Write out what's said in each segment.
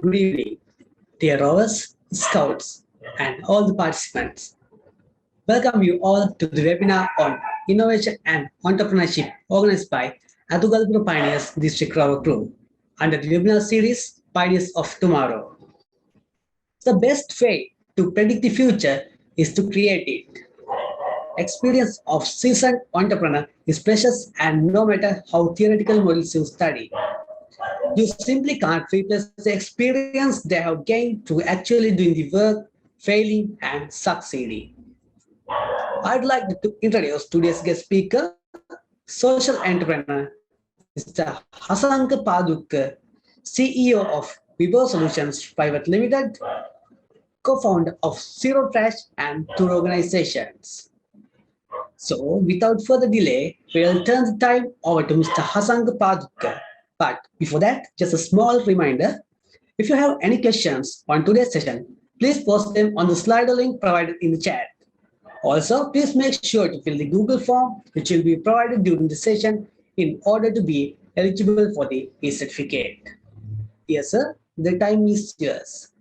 Good evening, dear Rovers, Scouts, and all the participants. Welcome you all to the webinar on Innovation and Entrepreneurship organized by Ethugalpura Pioneers District Rover Crew under the webinar series Pioneers of Tomorrow. The best way to predict the future is to create it. Experience of seasoned entrepreneur is precious, and no matter how theoretical models you study, you simply can't replace the experience they have gained through actually doing the work, failing, and succeeding. I'd like to introduce today's guest speaker, social entrepreneur, Mr. Hasanka Padukka, CEO of Vibhava Solutions Private Limited, co-founder of ZeroTrash and Thuru organizations. So, without further delay, we'll turn the time over to Mr. Hasanka Padukka. But before that, just a small reminder, if you have any questions on today's session, please post them on the Slido link provided in the chat. Also, please make sure to fill the Google form, which will be provided during the session in order to be eligible for the e-certificate. Yes, sir, the time is yours.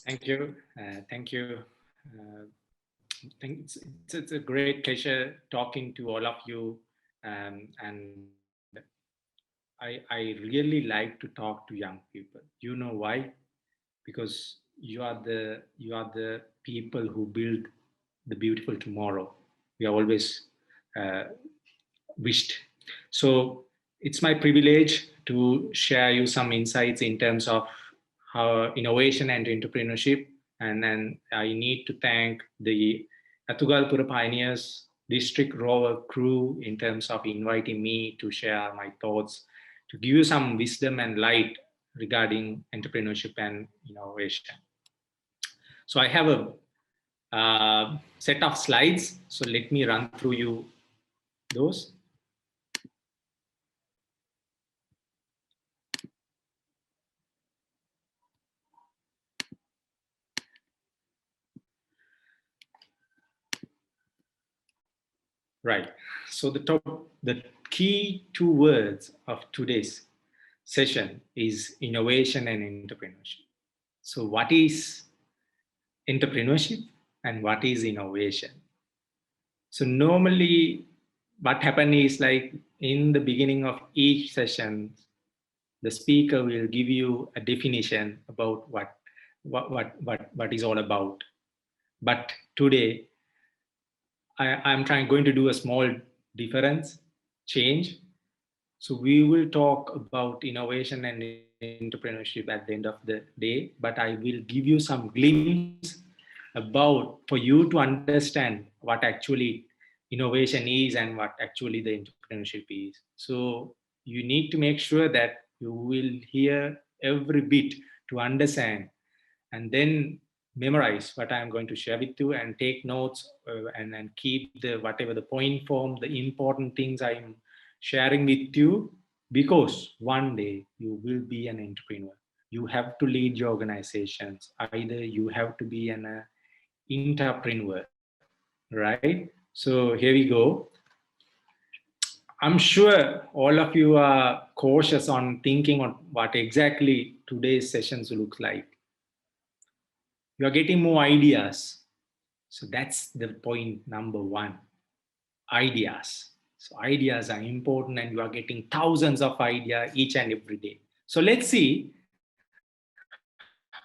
Thank you. It's a great pleasure talking to all of you, and I really like to talk to young people. You know why? Because you are the people who build the beautiful tomorrow we have always wished. So it's my privilege to share you some insights in terms of how innovation and entrepreneurship. And then I need to thank the Ethugalpura Pioneers District Rover crew in terms of inviting me to share my thoughts, to give you some wisdom and light regarding entrepreneurship and innovation. So I have a set of slides. So let me run through you those. Right. So the key two words of today's session is innovation and entrepreneurship. So what is entrepreneurship and what is innovation? So normally what happens is, like, in the beginning of each session, the speaker will give you a definition about what is all about. But today I'm going to do a small difference, change. So we will talk about innovation and entrepreneurship at the end of the day, but I will give you some glimpse about, for you to understand what actually innovation is and what actually the entrepreneurship is. So you need to make sure that you will hear every bit to understand, and then memorize what I'm going to share with you, and take notes and keep the whatever the point form, the important things I'm sharing with you, because one day you will be an entrepreneur. You have to lead your organizations. Either you have to be an entrepreneur, right? So here we go. I'm sure all of you are cautious on thinking on what exactly today's sessions look like. You're getting more ideas. So that's the point number one, ideas. So ideas are important, and you are getting thousands of ideas each and every day. So let's see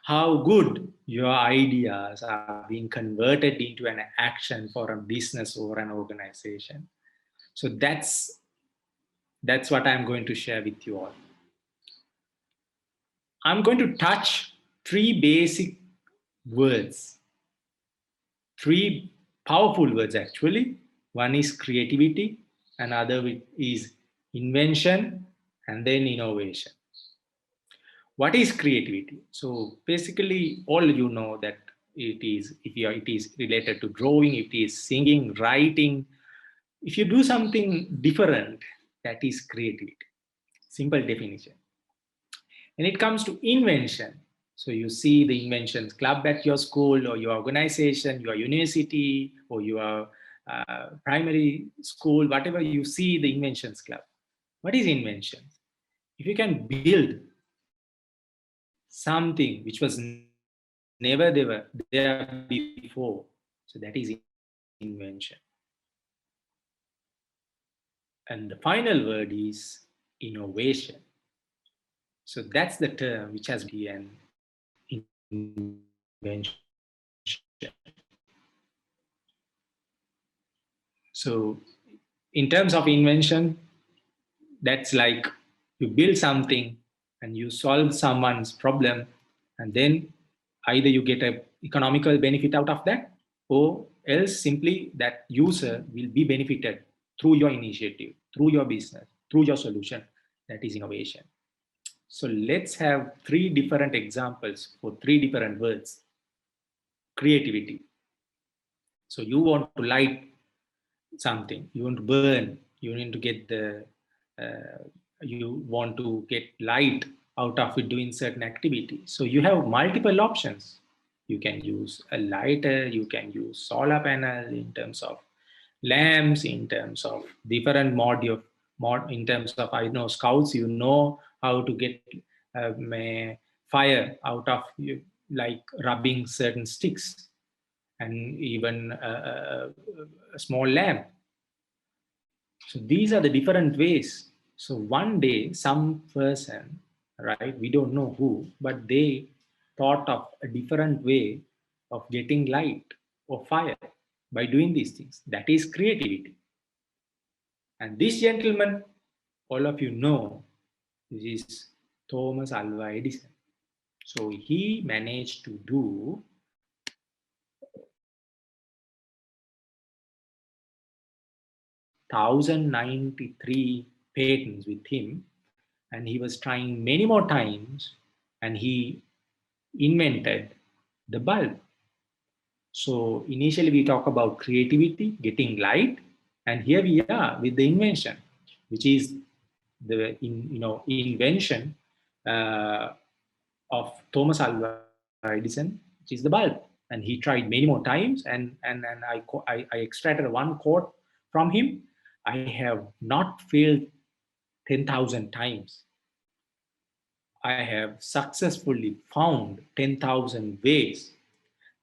how good your ideas are being converted into an action for a business or an organization. So that's what I'm going to share with you all. I'm going to touch three basic words, three powerful words actually. One is creativity, another is invention, and then innovation. What is creativity? So basically, all you know that it is related to drawing, it is singing, writing. If you do something different, that is creativity. Simple definition. When it comes to invention, so you see the inventions club at your school or your organization, your university, or your primary school, whatever, you see the inventions club. What is invention? if you can build something which was never there before, so that is invention. And the final word is innovation. So that's the term which has been an invention. So in terms of invention, that's like you build something and you solve someone's problem, and then either you get a economical benefit out of that, or else simply that user will be benefited through your initiative, through your business, through your solution. That is innovation. So let's have 3 different examples for 3 different words. Creativity. So you want to light something, you want to burn, you need to get the you want to get light out of it doing certain activity. So you have multiple options. You can use a lighter, you can use solar panel, in terms of lamps, in terms of different mod in terms of, I know scouts, you know how to get fire out of like rubbing certain sticks, and even a small lamp. So these are the different ways. So one day, some person, right, we don't know who, but they thought of a different way of getting light or fire by doing these things. That is creativity. And this gentleman, all of you know, is Thomas Alva Edison. So he managed to do 1,093 patents with him, and he was trying many more times, and he invented the bulb. So initially we talk about creativity, getting light, and here we are with the invention, which is the invention of Thomas Alva Edison, which is the bulb. And he tried many more times, and I extracted one quote from him: I have not failed 10,000 times. I have successfully found 10,000 ways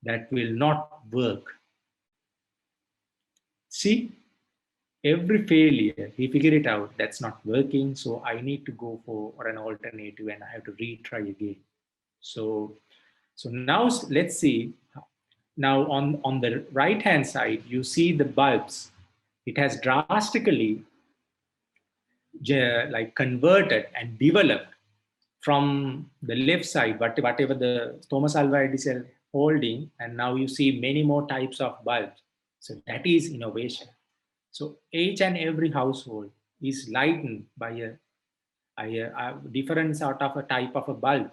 that will not work. See, every failure, he figured it out, that's not working, so I need to go for an alternative and I have to retry again. So now let's see. Now on the right hand side, you see the bulbs. It has drastically like converted and developed from the left side, whatever the Thomas Alva Edison holding, and now you see many more types of bulbs. So that is innovation. So each and every household is lightened by a different sort of a type of a bulb,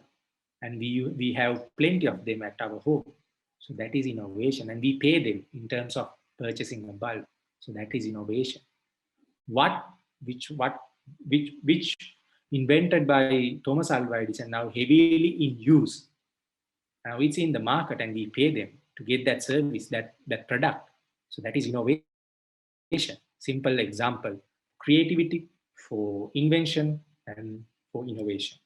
and we have plenty of them at our home. So that is innovation, and we pay them in terms of purchasing a bulb. So that is innovation. Which invented by Thomas Alva Edison, now heavily in use. Now it's in the market and we pay them to get that service, that product. So that is innovation. Simple example: creativity for invention and for innovation.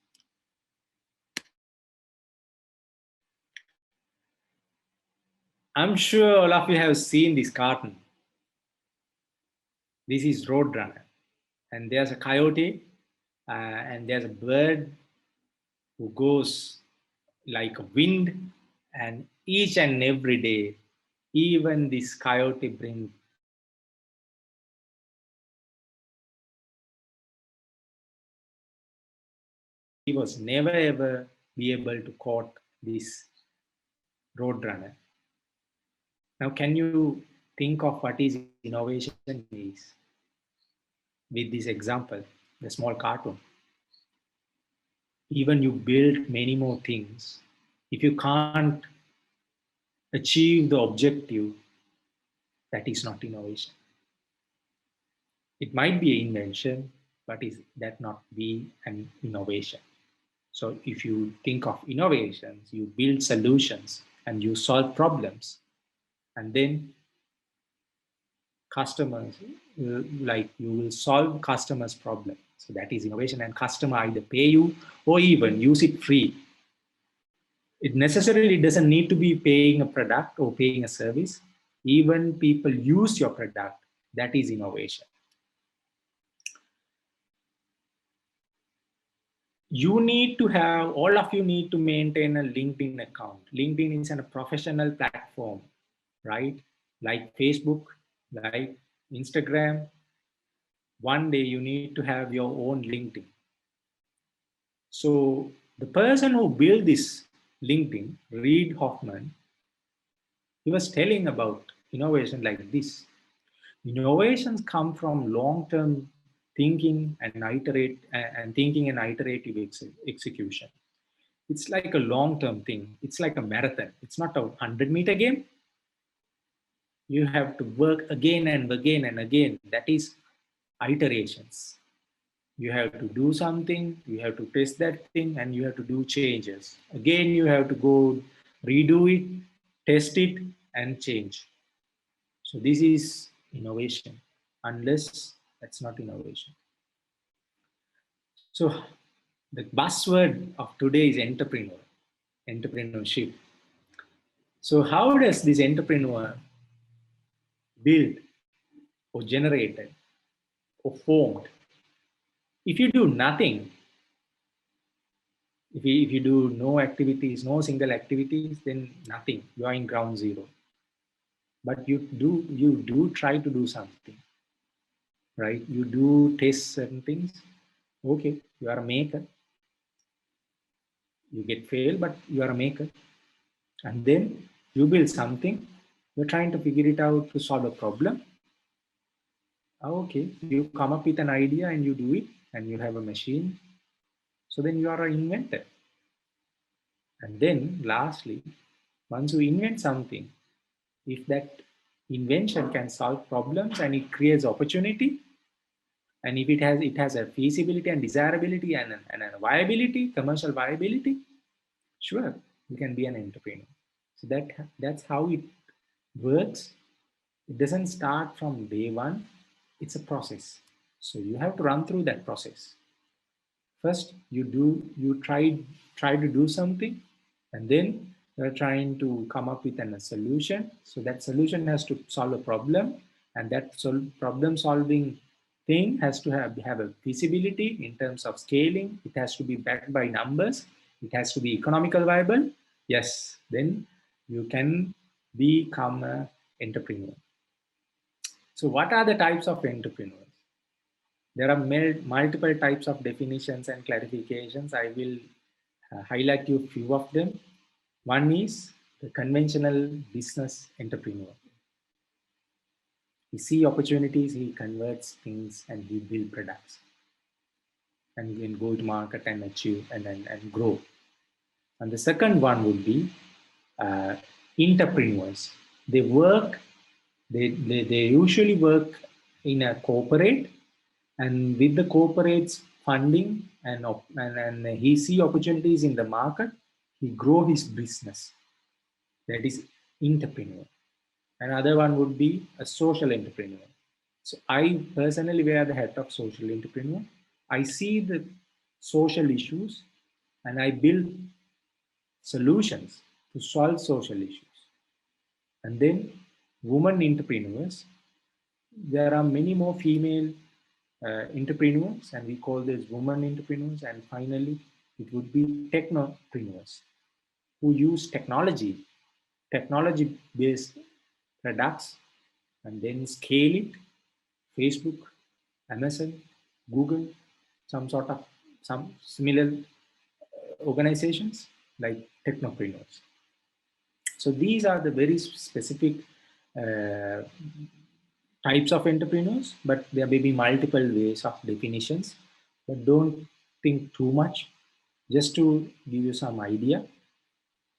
I'm sure all of you have seen this cartoon. This is Roadrunner, and there's a coyote and there's a bird who goes like a wind, and each and every day, even this coyote brings he was never ever be able to caught this Roadrunner. Now, can you think of what is innovation is with this example, the small cartoon? Even you build many more things. If you can't achieve the objective, that is not innovation. It might be an invention, but is that not be an innovation? So if you think of innovations, you build solutions and you solve problems, and then customers, like you will solve customers' problem. So that is innovation, and customer either pay you or even use it free. It necessarily doesn't need to be paying a product or paying a service. Even people use your product, that is innovation. You need to have, all of you need to maintain a LinkedIn account. LinkedIn is a professional platform, right? Like Facebook, like Instagram. One day you need to have your own LinkedIn. So the person who built this LinkedIn, Reid Hoffman, he was telling about innovation like this. Innovations come from long-term thinking and iterative execution. It's like a long-term thing. It's like a marathon. It's not a 100-meter game. You have to work again and again and again. That is iterations. You have to do something, you have to test that thing, and you have to do changes. Again, you have to go redo it, test it, and change. So this is innovation. Unless that's not innovation. So the buzzword of today is entrepreneurship. So how does this entrepreneur build or generated or formed? If you do nothing, if you do no activities, no single activities, then nothing. You are in ground zero. But you do try to do something, right? You do test certain things. Okay, you are a maker. You get failed, but you are a maker. And then you build something. You're trying to figure it out to solve a problem. Okay, you come up with an idea and you do it, and you have a machine. So then you are an inventor. And then lastly, once you invent something, if that invention can solve problems and it creates opportunity, and if it has a feasibility and desirability and a viability, commercial viability, sure, you can be an entrepreneur. So that's how it works. It doesn't start from day one. It's a process. So you have to run through that process. First, you try to do something, and then you're trying to come up with a solution. So that solution has to solve a problem, and that problem solving thing has to have a feasibility in terms of scaling. It has to be backed by numbers. It has to be economical viable. Yes, then you can become an entrepreneur. So what are the types of entrepreneurs? There are multiple types of definitions and clarifications. I will highlight you a few of them. One is the conventional business entrepreneur. He sees opportunities, he converts things, and he builds products, and then go to market and achieve and grow. And the second one would be entrepreneurs. They work, they usually work in a corporate, and with the corporate's funding and he see opportunities in the market, he grow his business. That is entrepreneur. Another one would be a social entrepreneur. So I personally wear the hat of social entrepreneur. I see the social issues and I build solutions to solve social issues. And then women entrepreneurs, there are many more female entrepreneurs, and we call these women entrepreneurs. And finally, it would be technopreneurs who use technology-based products, and then scale it. Facebook, Amazon, Google, some similar organizations like technopreneurs. So these are the very specific types of entrepreneurs, but there may be multiple ways of definitions. But don't think too much, just to give you some idea.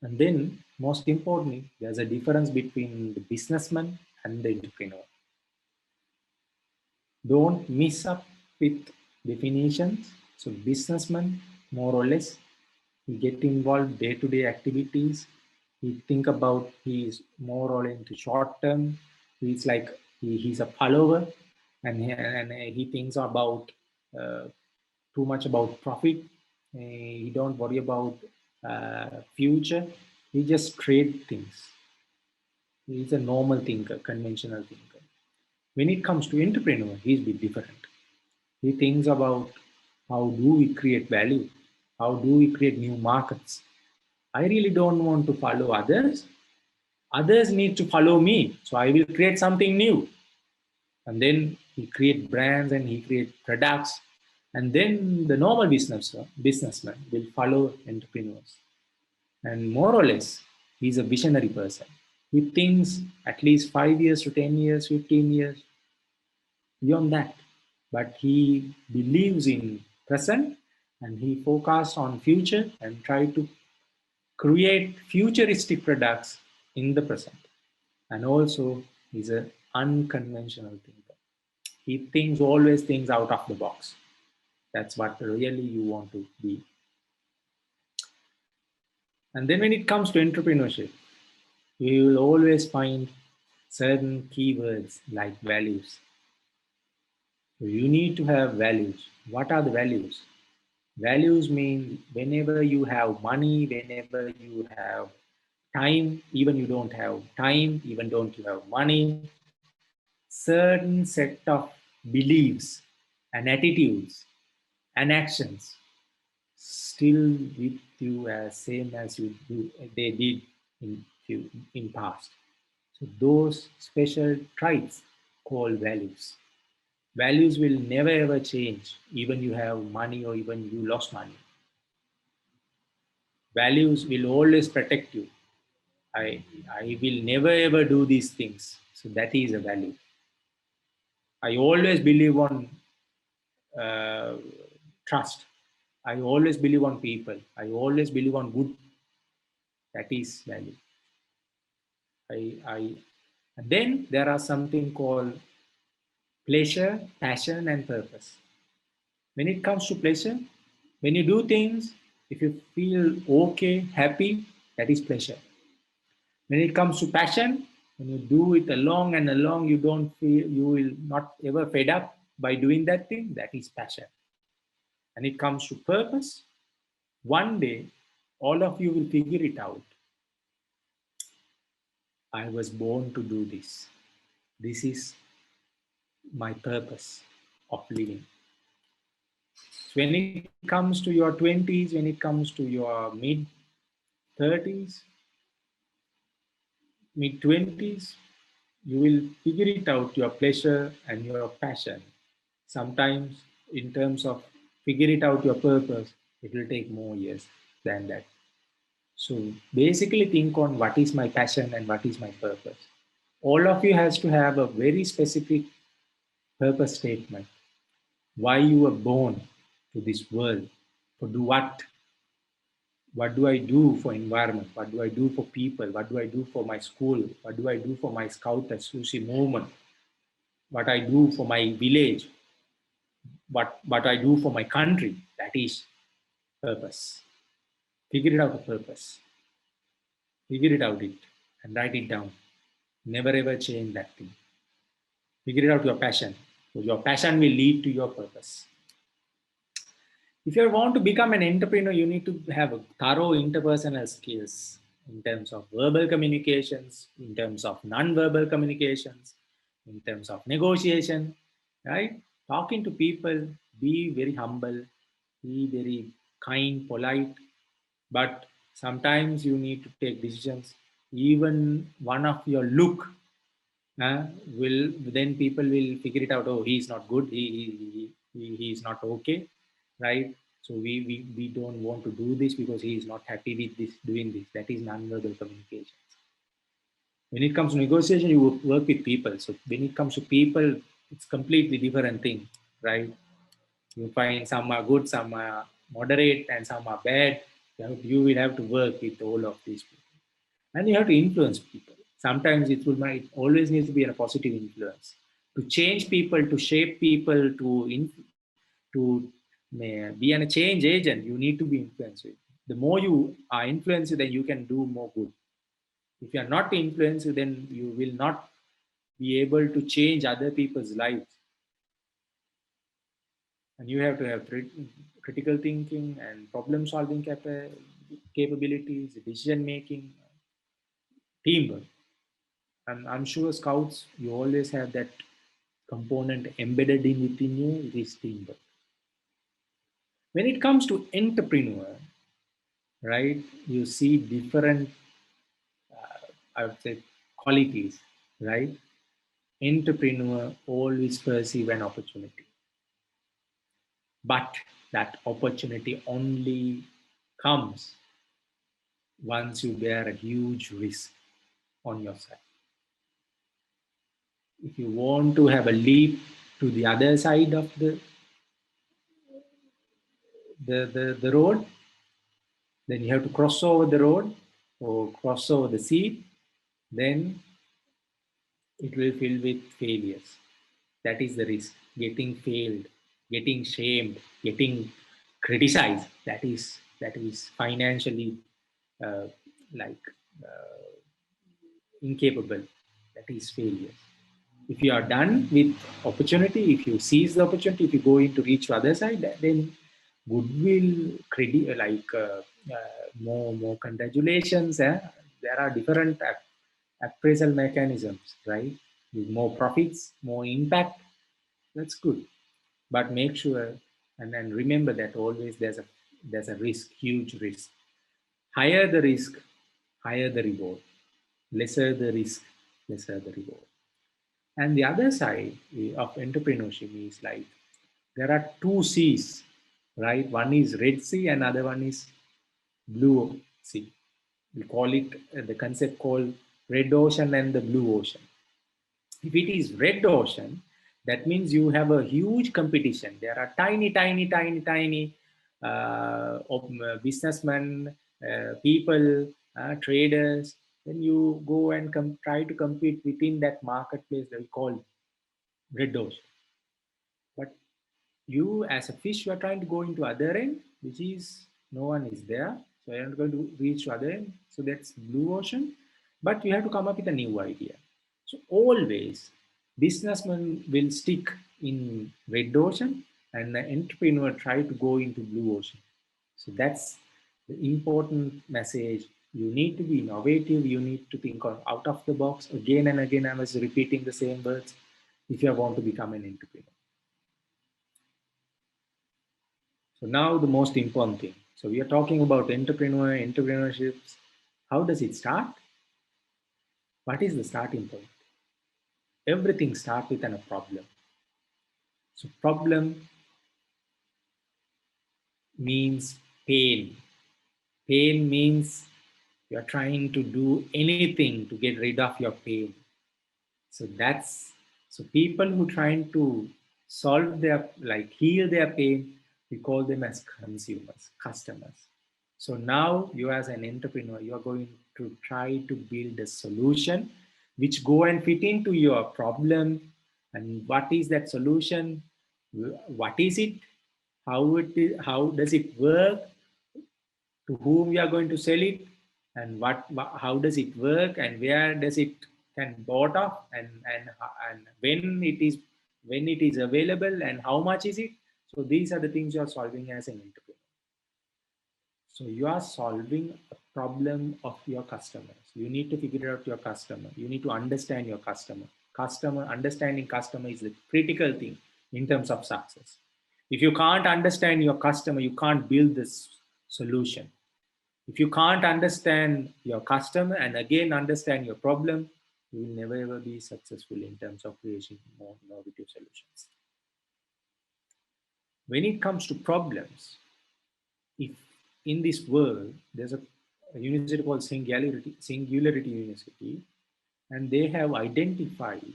And then, most importantly, there's a difference between the businessman and the entrepreneur. Don't mix up with definitions. So businessman, more or less, he get involved day-to-day activities. He think about, he's more or into short term. He's like, he's a follower, and he thinks about too much about profit. He don't worry about future. He just trade things. He's a normal thinker, conventional thinker. When it comes to entrepreneur, he's a bit different. He thinks about how do we create value? How do we create new markets? I really don't want to follow others. Others need to follow me. So I will create something new. And then he create brands and he create products. And then the normal businessman will follow entrepreneurs. And more or less, he's a visionary person. He thinks at least 5 years to 10 years, 15 years, beyond that. But he believes in present and he focuses on future and try to create futuristic products in the present. And also, he's an unconventional thinker. He thinks always things out of the box. That's what really you want to be. And then when it comes to entrepreneurship, you will always find certain keywords like values. You need to have values. What are the values? Values mean whenever you have money, whenever you have time, even you don't have time, even don't you have money, certain set of beliefs and attitudes and actions still with you as same as you do they did in past. So those special traits called values. Values will never ever change, even you have money or even you lost money. Values will always protect you. I will never ever do these things. So that is a value. I always believe on uh, trust. I always believe on people. I always believe on good. That is value. And then there are something called pleasure, passion, and purpose. When it comes to pleasure, when you do things, if you feel okay, happy, that is pleasure. When it comes to passion, when you do it along and along, you don't feel, you will not ever fed up by doing that thing, that is passion. And it comes to purpose, one day, all of you will figure it out. I was born to do this. This is my purpose of living. So when it comes to your 20s, when it comes to your mid 30s, mid 20s, you will figure it out, your pleasure and your passion. Sometimes, in terms of figure it out your purpose, it will take more years than that. So basically think on what is my passion and what is my purpose. All of you has to have a very specific purpose statement. Why you were born to this world, to do what? What do I do for environment? What do I do for people? What do I do for my school? What do I do for my Scout Association movement? What I do for my village? What I do for my country? That is purpose. Figure it out the purpose. Figure it out and write it down. Never ever change that thing. Figure out your passion. So your passion will lead to your purpose. If you want to become an entrepreneur, you need to have a thorough interpersonal skills in terms of verbal communications, in terms of non-verbal communications, in terms of negotiation, right? Talking to people, be very humble, be very kind, polite, but sometimes you need to take decisions. Even one of your look will then people will figure it out. Oh, he's not good. He's not okay, right? So we don't want to do this because he is not happy with this doing this. That is non-verbal communication. When it comes to negotiation, you work with people. So when it comes to people, it's completely different thing, right? You find some are good, some are moderate, and some are bad. You will have to work with all of these people. And you have to influence people. Sometimes might always needs to be a positive influence to change people, to shape people, to be a change agent. You need to be influenced. The more you are influenced, then you can do more good. If you are not influenced, then you will not be able to change other people's lives. And you have to have critical thinking and problem solving capabilities, decision making, teamwork. And I'm sure scouts, you always have that component embedded in within you, it is teamwork. When it comes to entrepreneur, right, you see different, I would say, qualities, right? Entrepreneur always perceive an opportunity, but that opportunity only comes once you bear a huge risk on your side. If you want to have a leap to the other side of the road, then you have to cross over the road or cross over the sea, then it will fill with failures. That is the risk. Getting failed, getting shamed, getting criticized. That is financially uh, like uh, incapable. That is failure. If you are done with opportunity, if you seize the opportunity, if you go into reach to other side, then goodwill, credit, more congratulations. There are different appraisal mechanisms, right? With more profits, more impact. That's good, but make sure and then remember that always there's a risk, huge risk. Higher the risk, higher the reward. Lesser the risk, lesser the reward. And the other side of entrepreneurship is like there are two seas, right? One is Red Sea and other one is Blue Sea. We call it the concept called Red Ocean and the Blue Ocean. If it is Red Ocean, that means you have a huge competition. There are tiny businessmen, people, traders. Then you go and try to compete within that marketplace that we call Red Ocean. But you as a fish, you are trying to go into other end, which is no one is there. So you're not going to reach to other end. So that's blue ocean. But you have to come up with a new idea. So always businessmen will stick in red ocean and the entrepreneur try to go into blue ocean. So that's the important message. You need to be innovative. You need to think out of the box again and again. I was repeating the same words if you want to become an entrepreneur. So now the most important thing. So we are talking about entrepreneurships. How does it start? What is the starting point? Everything starts with a problem. So problem means pain. Pain means you are trying to do anything to get rid of your pain. So people who trying to solve their heal their pain, we call them as consumers, customers. So now you as an entrepreneur, you are going to try to build a solution which go and fit into your problem. And what is that solution? What is it? How does it work? To whom we are going to sell it, and how does it work, and where does it can bought off, and when it is available, and how much is it. So these are the things you are solving as an entrepreneur. So you are solving a problem of your customers. You need to figure out your customer. You need to understand your customer. Understanding customer is the critical thing in terms of success. If you can't understand your customer, you can't build this solution. If you can't understand your customer and again understand your problem, you will never ever be successful in terms of creating more innovative solutions. When it comes to problems, if in this world there's a university called Singularity University, and they have identified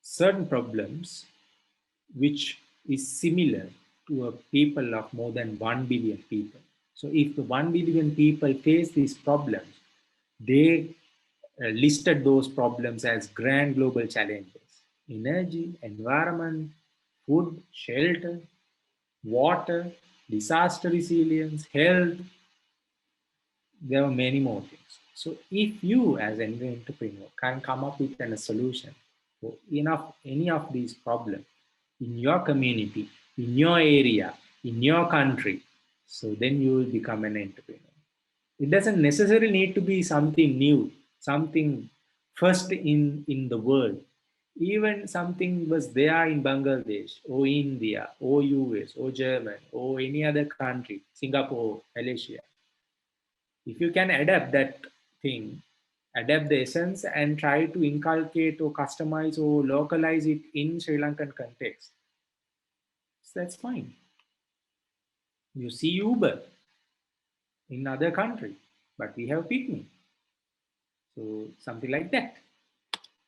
certain problems which is similar to a people of more than 1 billion people. So if the 1 billion people face these problems, they listed those problems as grand global challenges: energy, environment, food, shelter, water, disaster resilience, health. There are many more things. So if you as an entrepreneur can come up with a solution for any of these problems, in your community, in your area, in your country. So then you will become an entrepreneur. It doesn't necessarily need to be something new, something first in the world. Even something was there in Bangladesh or India or US or German or any other country, Singapore, Malaysia. If you can adapt that thing, adapt the essence and try to inculcate or customize or localize it in Sri Lankan context, so that's fine. You see Uber in other country, but we have Picnic. So something like that.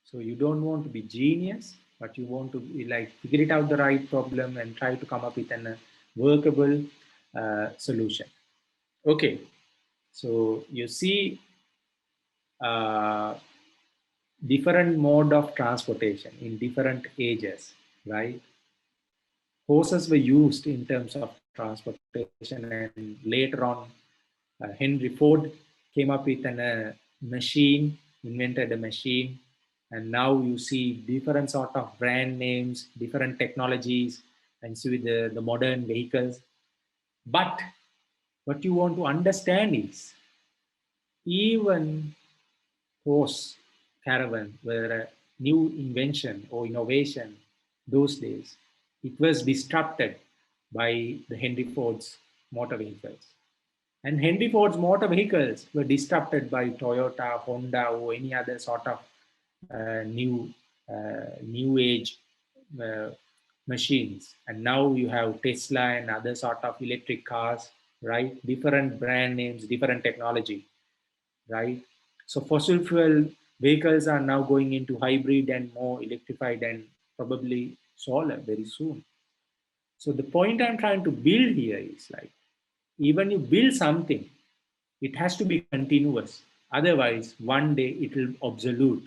So you don't want to be genius, but you want to be like figure it out the right problem and try to come up with a workable solution. Okay, so you see uh, different mode of transportation in different ages, right? Horses were used in terms of transportation, and later on, Henry Ford came up with a machine, invented a machine, and now you see different sort of brand names, different technologies, and see the modern vehicles. But what you want to understand is even horse caravan were a new invention or innovation those days. It was disrupted by the Henry Ford's motor vehicles. And Henry Ford's motor vehicles were disrupted by Toyota, Honda, or any other sort of new age uh, machines. And now you have Tesla and other sort of electric cars, right? Different brand names, different technology, right? So fossil fuel vehicles are now going into hybrid and more electrified and probably solar very soon. So the point I'm trying to build here is like, even you build something, it has to be continuous. Otherwise, one day it will obsolete.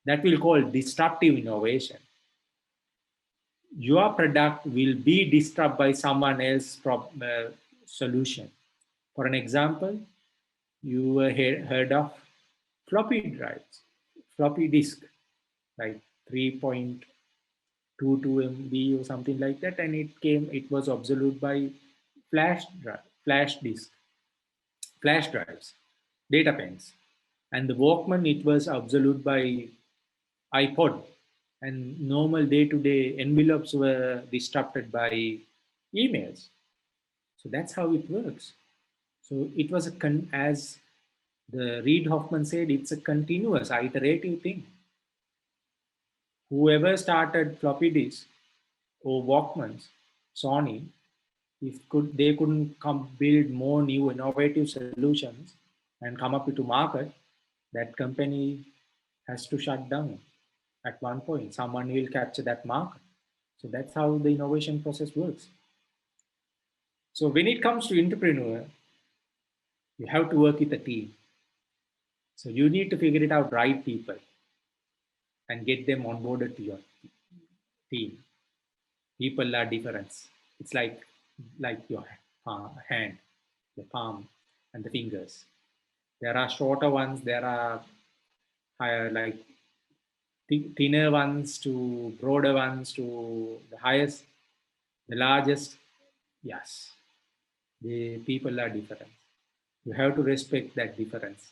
That will call disruptive innovation. Your product will be disrupted by someone else's solution. For an example, you heard of floppy drives, floppy disk, like 3.22 MB or something like that, and it was obsolete by flash disk, flash drives, data pens. And the Walkman, it was obsolete by iPod, and normal day-to-day envelopes were disrupted by emails. So that's how it works. So it was as the Reid Hoffman said, it's a continuous iterative thing. Whoever started floppy disk or Walkmans, Sony, if they couldn't come build more new innovative solutions and come up with a market, that company has to shut down at one point. Someone will capture that market. So that's how the innovation process works. So when it comes to entrepreneur, you have to work with a team. So you need to figure it out right people and get them onboarded to your team. People are different. It's like your hand, the palm, and the fingers. There are shorter ones. There are higher, like thinner ones to broader ones to the highest, the largest. Yes, the people are different. You have to respect that difference.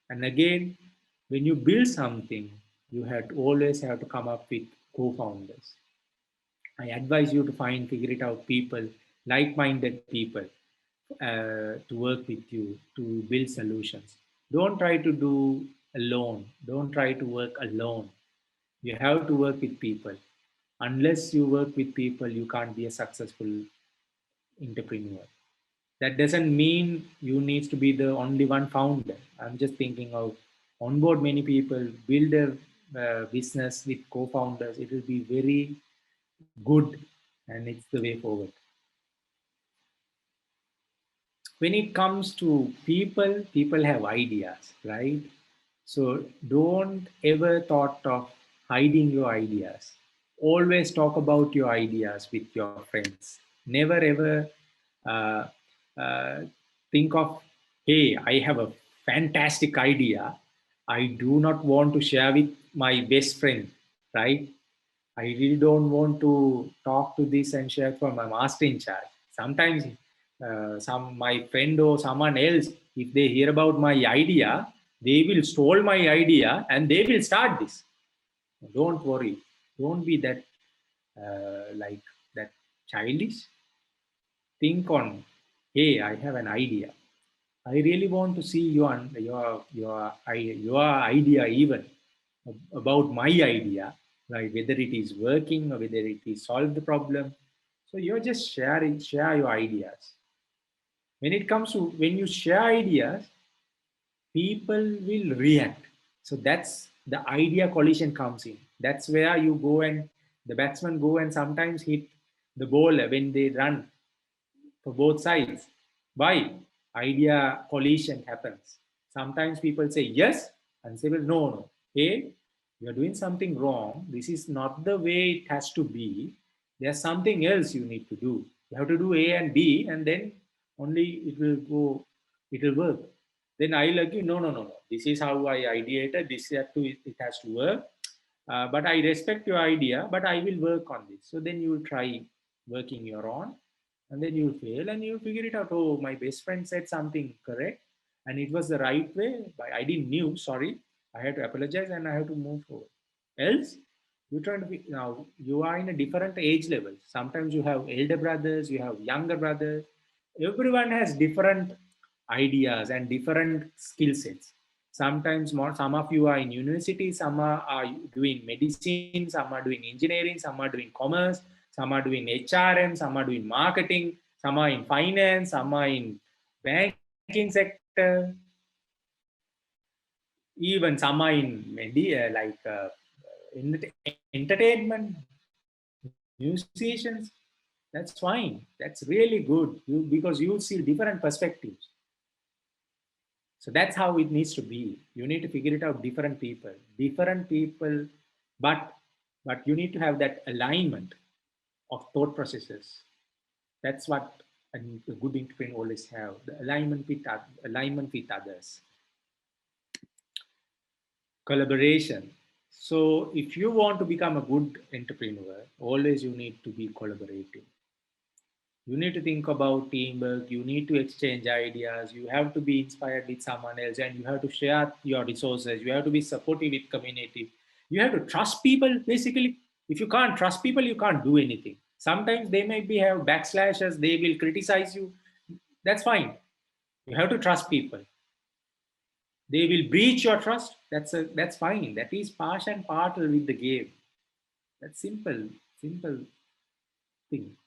And again, when you build something, you always have to come up with co-founders. I advise you to figure it out people, like-minded people to work with you to build solutions. Don't try to do alone. Don't try to work alone. You have to work with people. Unless you work with people, you can't be a successful entrepreneur. That doesn't mean you need to be the only one founder. I'm just thinking of onboard many people, build a business with co-founders. It will be very good, and it's the way forward. When it comes to people have ideas, right? So don't ever thought of hiding your ideas. Always talk about your ideas with your friends. Never ever uh, uh, think of, hey, I have a fantastic idea. I do not want to share with my best friend, right? I really don't want to talk to this and share for my master in charge. Sometimes my friend or someone else, if they hear about my idea, they will stole my idea and they will start this. Don't worry. Don't be that like that childish. Think on, hey, I have an idea. I really want to see your idea even about my idea, like whether it is working or whether it is solve the problem. So you're just share your ideas. When it comes to when you share ideas, people will react. So that's the idea collision comes in. That's where you go and the batsman go and sometimes hit the ball when they run for both sides. Why? Idea collision happens. Sometimes people say yes and say, well, no, no. Hey, you're doing something wrong. This is not the way it has to be. There's something else you need to do. You have to do A and B, and then only it will go, it will work. Then I'll argue, no, no, no, no. This is how I ideated. It has to work. But I respect your idea, but I will work on this. So then you will try working your own, and then you'll fail and you'll figure it out. Oh, my best friend said something correct and it was the right way, but I didn't knew. Sorry, I had to apologize and I have to move forward. Else, you're trying to be now. You are in a different age level. Sometimes you have elder brothers, you have younger brothers. Everyone has different ideas and different skill sets. Sometimes more, some of you are in university, some are doing medicine, some are doing engineering, some are doing commerce, some are doing HRM, some are doing marketing, some are in finance, some are in banking sector, even some are in media, like entertainment, musicians. That's fine. That's really good because you see different perspectives. So that's how it needs to be. You need to figure it out. Different people, but you need to have that alignment of thought processes. That's what a good entrepreneur always have, the alignment with others. Collaboration. So if you want to become a good entrepreneur, always you need to be collaborative. You need to think about teamwork. You need to exchange ideas. You have to be inspired with someone else, and you have to share your resources. You have to be supportive with community. You have to trust people. Basically, if you can't trust people, you can't do anything. Sometimes they may be have backslashes. They will criticize you. That's fine. You have to trust people. They will breach your trust. That's fine. That is part and parcel with the game. That's simple thing.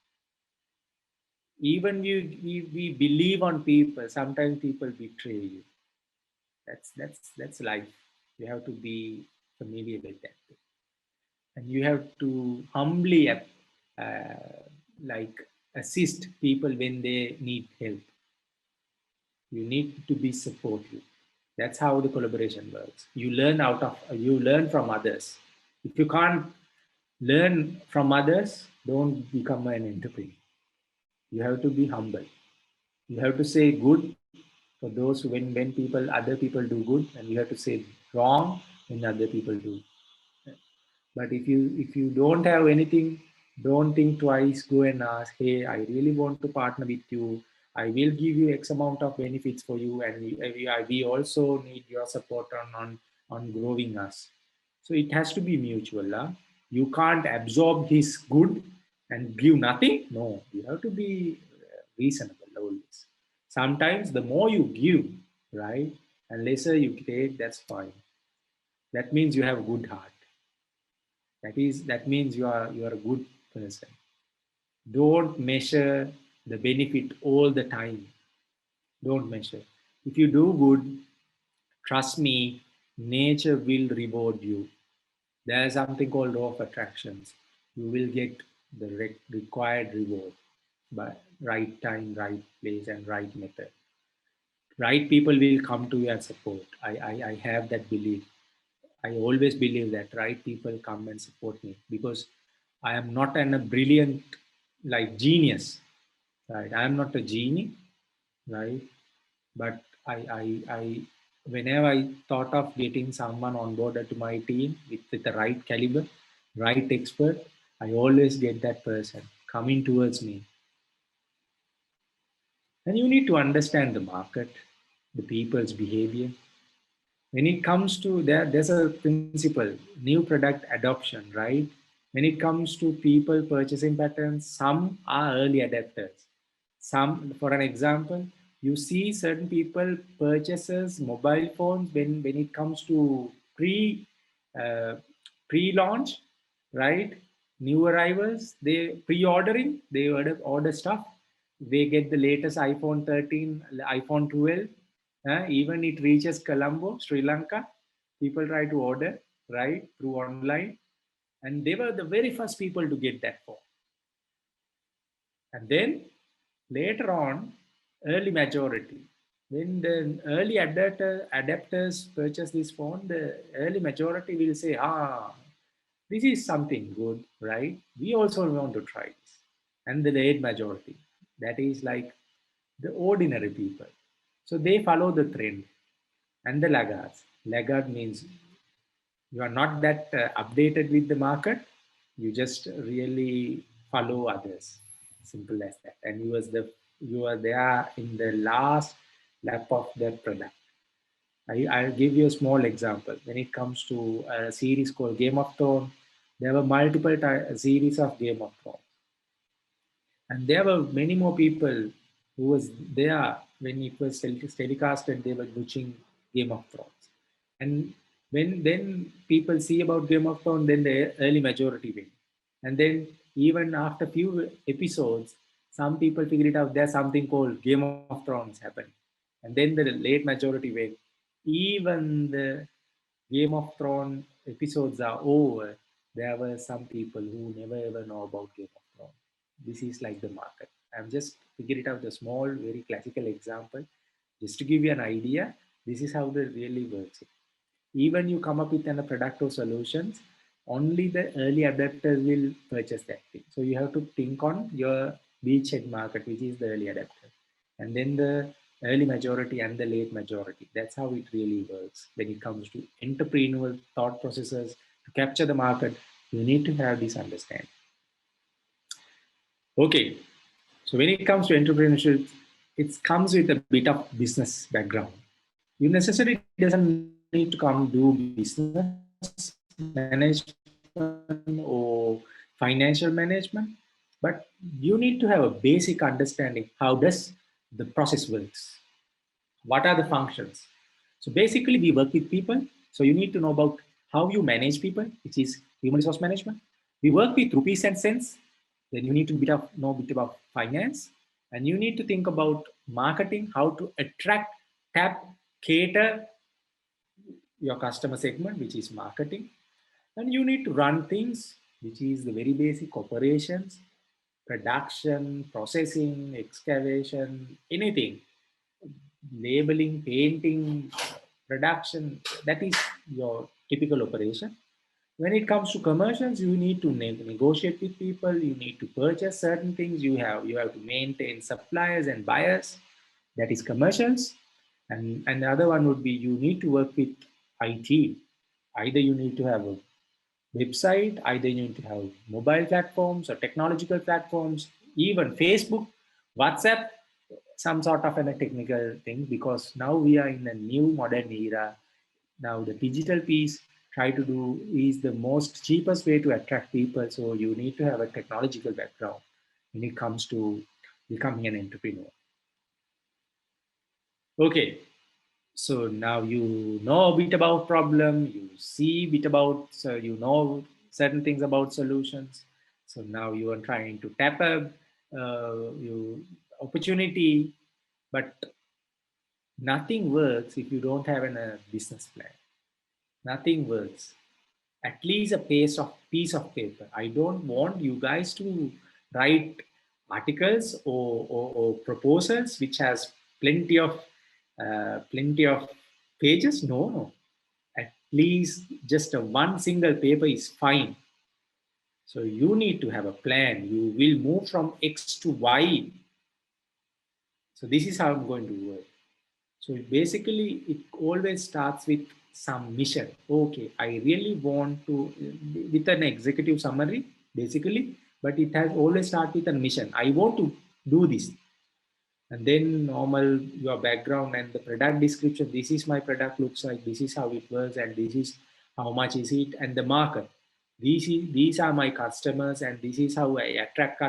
Even we believe on people, sometimes people betray you. That's life. You have to be familiar with that, and you have to humbly like assist people when they need help. You need to be supportive. That's how the collaboration works. You learn from others. If you can't learn from others, don't become an entrepreneur. You have to be humble. You have to say good for those when other people do good, and you have to say wrong when other people do. But if you don't have anything, don't think twice. Go and ask, hey, I really want to partner with you. I will give you X amount of benefits for you, and we also need your support on growing us. So it has to be mutual. Huh? You can't absorb his good and give nothing. No, you have to be reasonable always. Sometimes the more you give, right, and lesser you take, that's fine. That means you have a good heart. That means you are a good person. Don't measure the benefit all the time. Don't measure. If you do good, trust me, nature will reward you. There is something called law of attractions. You will get the required reward by right time, right place, and right method. Right people will come to your support. I have that belief. I always believe that right people come and support me because I am not a brilliant like genius, right? I am not a genie, right? But I whenever I thought of getting someone on board to my team with the right caliber, right expert, I always get that person coming towards me. And you need to understand the market, the people's behavior. When it comes to there's a principle, new product adoption, right? When it comes to people purchasing patterns, some are early adapters. Some, for an example, you see certain people purchases mobile phones when it comes to uh, pre-launch, right? New arrivals, they pre-ordering, they order stuff. They get the latest iPhone 13, iPhone 12. Even it reaches Colombo, Sri Lanka. People try to order, right, through online. And they were the very first people to get that phone. And then later on, early majority. When the early adapters purchase this phone, the early majority will say, this is something good, right? We also want to try this. And the late majority, that is like the ordinary people. So they follow the trend. And the laggards. Laggard means you are not that updated with the market. You just really follow others. Simple as that. And you are there in the last lap of that product. I'll give you a small example. When it comes to a series called Game of Thrones, there were multiple series of Game of Thrones. And there were many more people who was there when it was telecasted, they were watching Game of Thrones. And when then people see about Game of Thrones, then the early majority win. And then even after few episodes, some people figure it out there's something called Game of Thrones happening. And then the late majority win. Even the Game of Thrones episodes are over, there were some people who never ever know about Game of Thrones. This is like the market. I'm just figuring it out a small, very classical example, just to give you an idea. This is how it really works. Even you come up with a product or solutions, only the early adapters will purchase that thing. So you have to think on your beachhead market, which is the early adapter, and then the early majority and the late majority. That's how it really works when it comes to entrepreneurial thought processes. To capture the market, you need to have this understanding. Okay, so when it comes to entrepreneurship, it comes with a bit of business background. You necessarily doesn't need to come do business management or financial management, but you need to have a basic understanding how does the process works. What are the functions? So basically, we work with people. So you need to know about how you manage people, which is human resource management. We work with rupees and cents. Then you need to know a bit about finance, and you need to think about marketing, how to attract, tap, cater your customer segment, which is marketing. And you need to run things, which is the very basic operations, production, processing, excavation, anything, labeling, painting, production. That is your typical operation. When it comes to commercials, you need to negotiate with people. You need to purchase certain things. You have to maintain suppliers and buyers. That is commercials. And the other one would be you need to work with IT. Either you need to have a website, either you need to have mobile platforms or technological platforms, even Facebook, WhatsApp, some sort of a technical thing, because now we are in a new modern era. Now the digital piece try to do is the most cheapest way to attract people. So you need to have a technological background when it comes to becoming an entrepreneur. Okay, so now you know a bit about problem, you see a bit about, so you know certain things about solutions. So now you are trying to tap a you opportunity, but nothing works if you don't have a business plan. Nothing works. At least a piece of paper. I don't want you guys to write articles or proposals which has plenty of pages. No, no. At least just a one single paper is fine. So you need to have a plan. You will move from X to Y. So this is how I'm going to work. So basically, it always starts with some mission. Okay, I really want to, with an executive summary, basically, but it has always start with a mission. I want to do this. And then normal, your background and the product description. This is my product looks like, this is how it works, and this is how much is it, and the market. These are my customers, and this is how I attract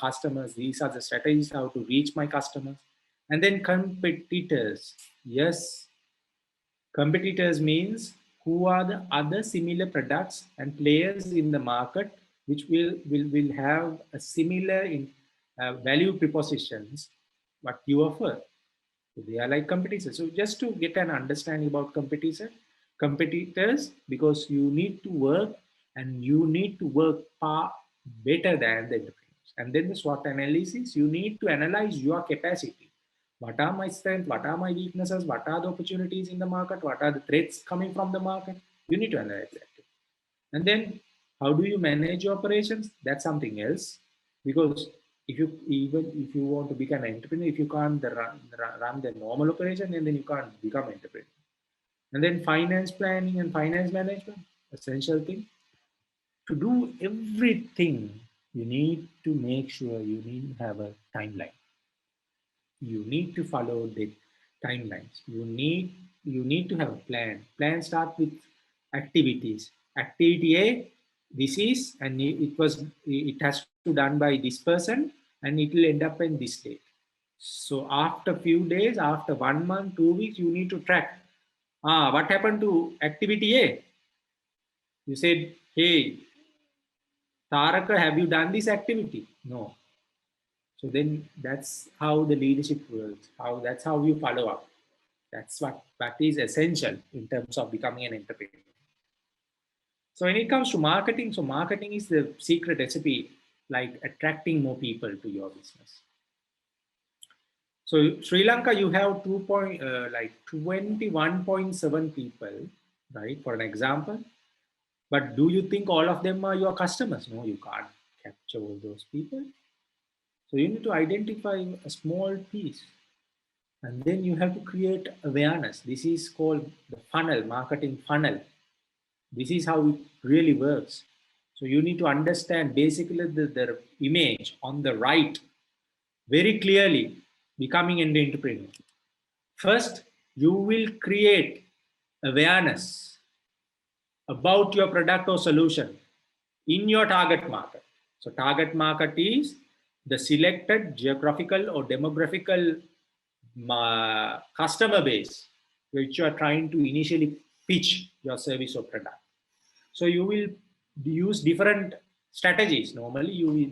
customers. These are the strategies how to reach my customers. And then competitors. Yes, competitors means who are the other similar products and players in the market which will have a similar value propositions what you offer. So they are like competitors. So just to get an understanding about competitors, because you need to work and you need to work far better than the entrepreneurs. And then the SWOT analysis, you need to analyze your capacity. What are my strengths? What are my weaknesses? What are the opportunities in the market? What are the threats coming from the market? You need to analyze that. And then how do you manage your operations? That's something else. Because even if you want to become an entrepreneur, if you can't run the normal operation, and then you can't become an entrepreneur. And then finance planning and finance management, essential thing. To do everything, you need to make sure you need to have a timeline. You need to follow the timelines. You need to have a plan start with activities. Activity A, this is, and it has to done by this person, and it will end up in this date. So after few days, after 1 month, 2 weeks, you need to track what happened to activity A. You said, hey Taraka, have you done this activity? No. So then that's how the leadership works. That's how you follow up. That's what is essential in terms of becoming an entrepreneur. So when it comes to marketing, so marketing is the secret recipe, like attracting more people to your business. So Sri Lanka, you have 21.7 people, right? For an example, but do you think all of them are your customers? No, you can't capture all those people. So you need to identify a small piece, and then you have to create awareness. This is called the funnel, marketing funnel. This is how it really works. So you need to understand basically the image on the right very clearly, becoming an entrepreneur. First, you will create awareness about your product or solution in your target market. So target market is the selected geographical or demographical customer base which you are trying to initially pitch your service or product. So you will use different strategies. Normally, you use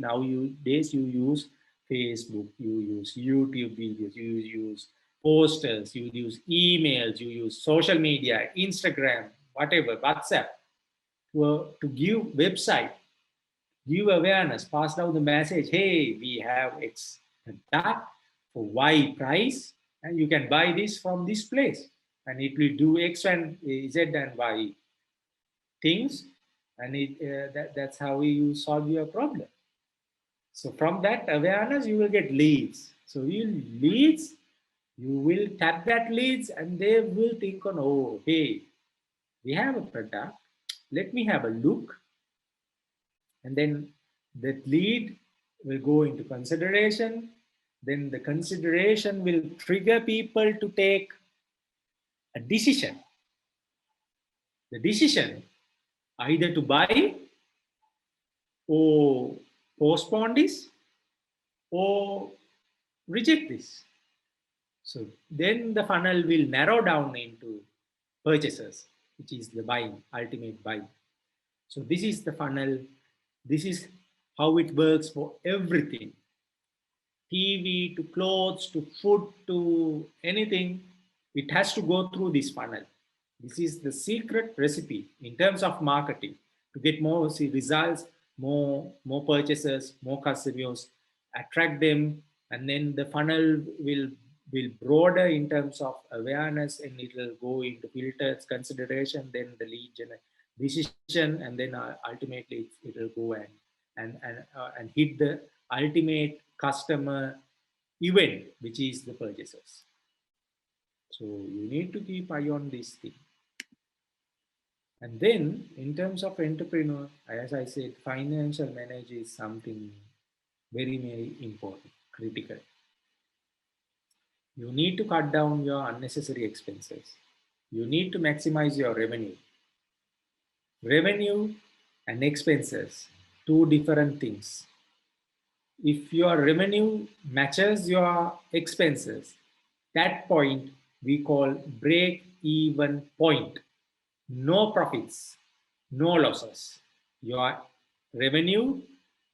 Facebook, you use YouTube videos, you use posters, you use emails, you use social media, Instagram, whatever, WhatsApp, to give website, give awareness, pass down the message. Hey, we have X product for Y price, and you can buy this from this place, and it will do X and Z and Y things, and that's how you solve your problem. So from that awareness, you will get leads. So you will tap that leads, and they will think on, oh, hey, we have a product. Let me have a look. And then that lead will go into consideration. Then the consideration will trigger people to take a decision. The decision either to buy or postpone this or reject this. So then the funnel will narrow down into purchasers, which is the buying, ultimate buying. So this is the funnel. This is how it works for everything. TV to clothes to food to anything, it has to go through this funnel. This is the secret recipe in terms of marketing to get more results, more purchasers, more customers, attract them, and then the funnel will broader in terms of awareness, and it will go into filters, consideration, then the lead decision, and then ultimately it will go and hit the ultimate customer event, which is the purchasers. So you need to keep eye on this thing. And then in terms of entrepreneur, as I said, financial management is something very, very important, critical. You need to cut down your unnecessary expenses. You need to maximize your revenue. Revenue and expenses, two different things. If your revenue matches your expenses, that point we call break even point. No profits, no losses. Your revenue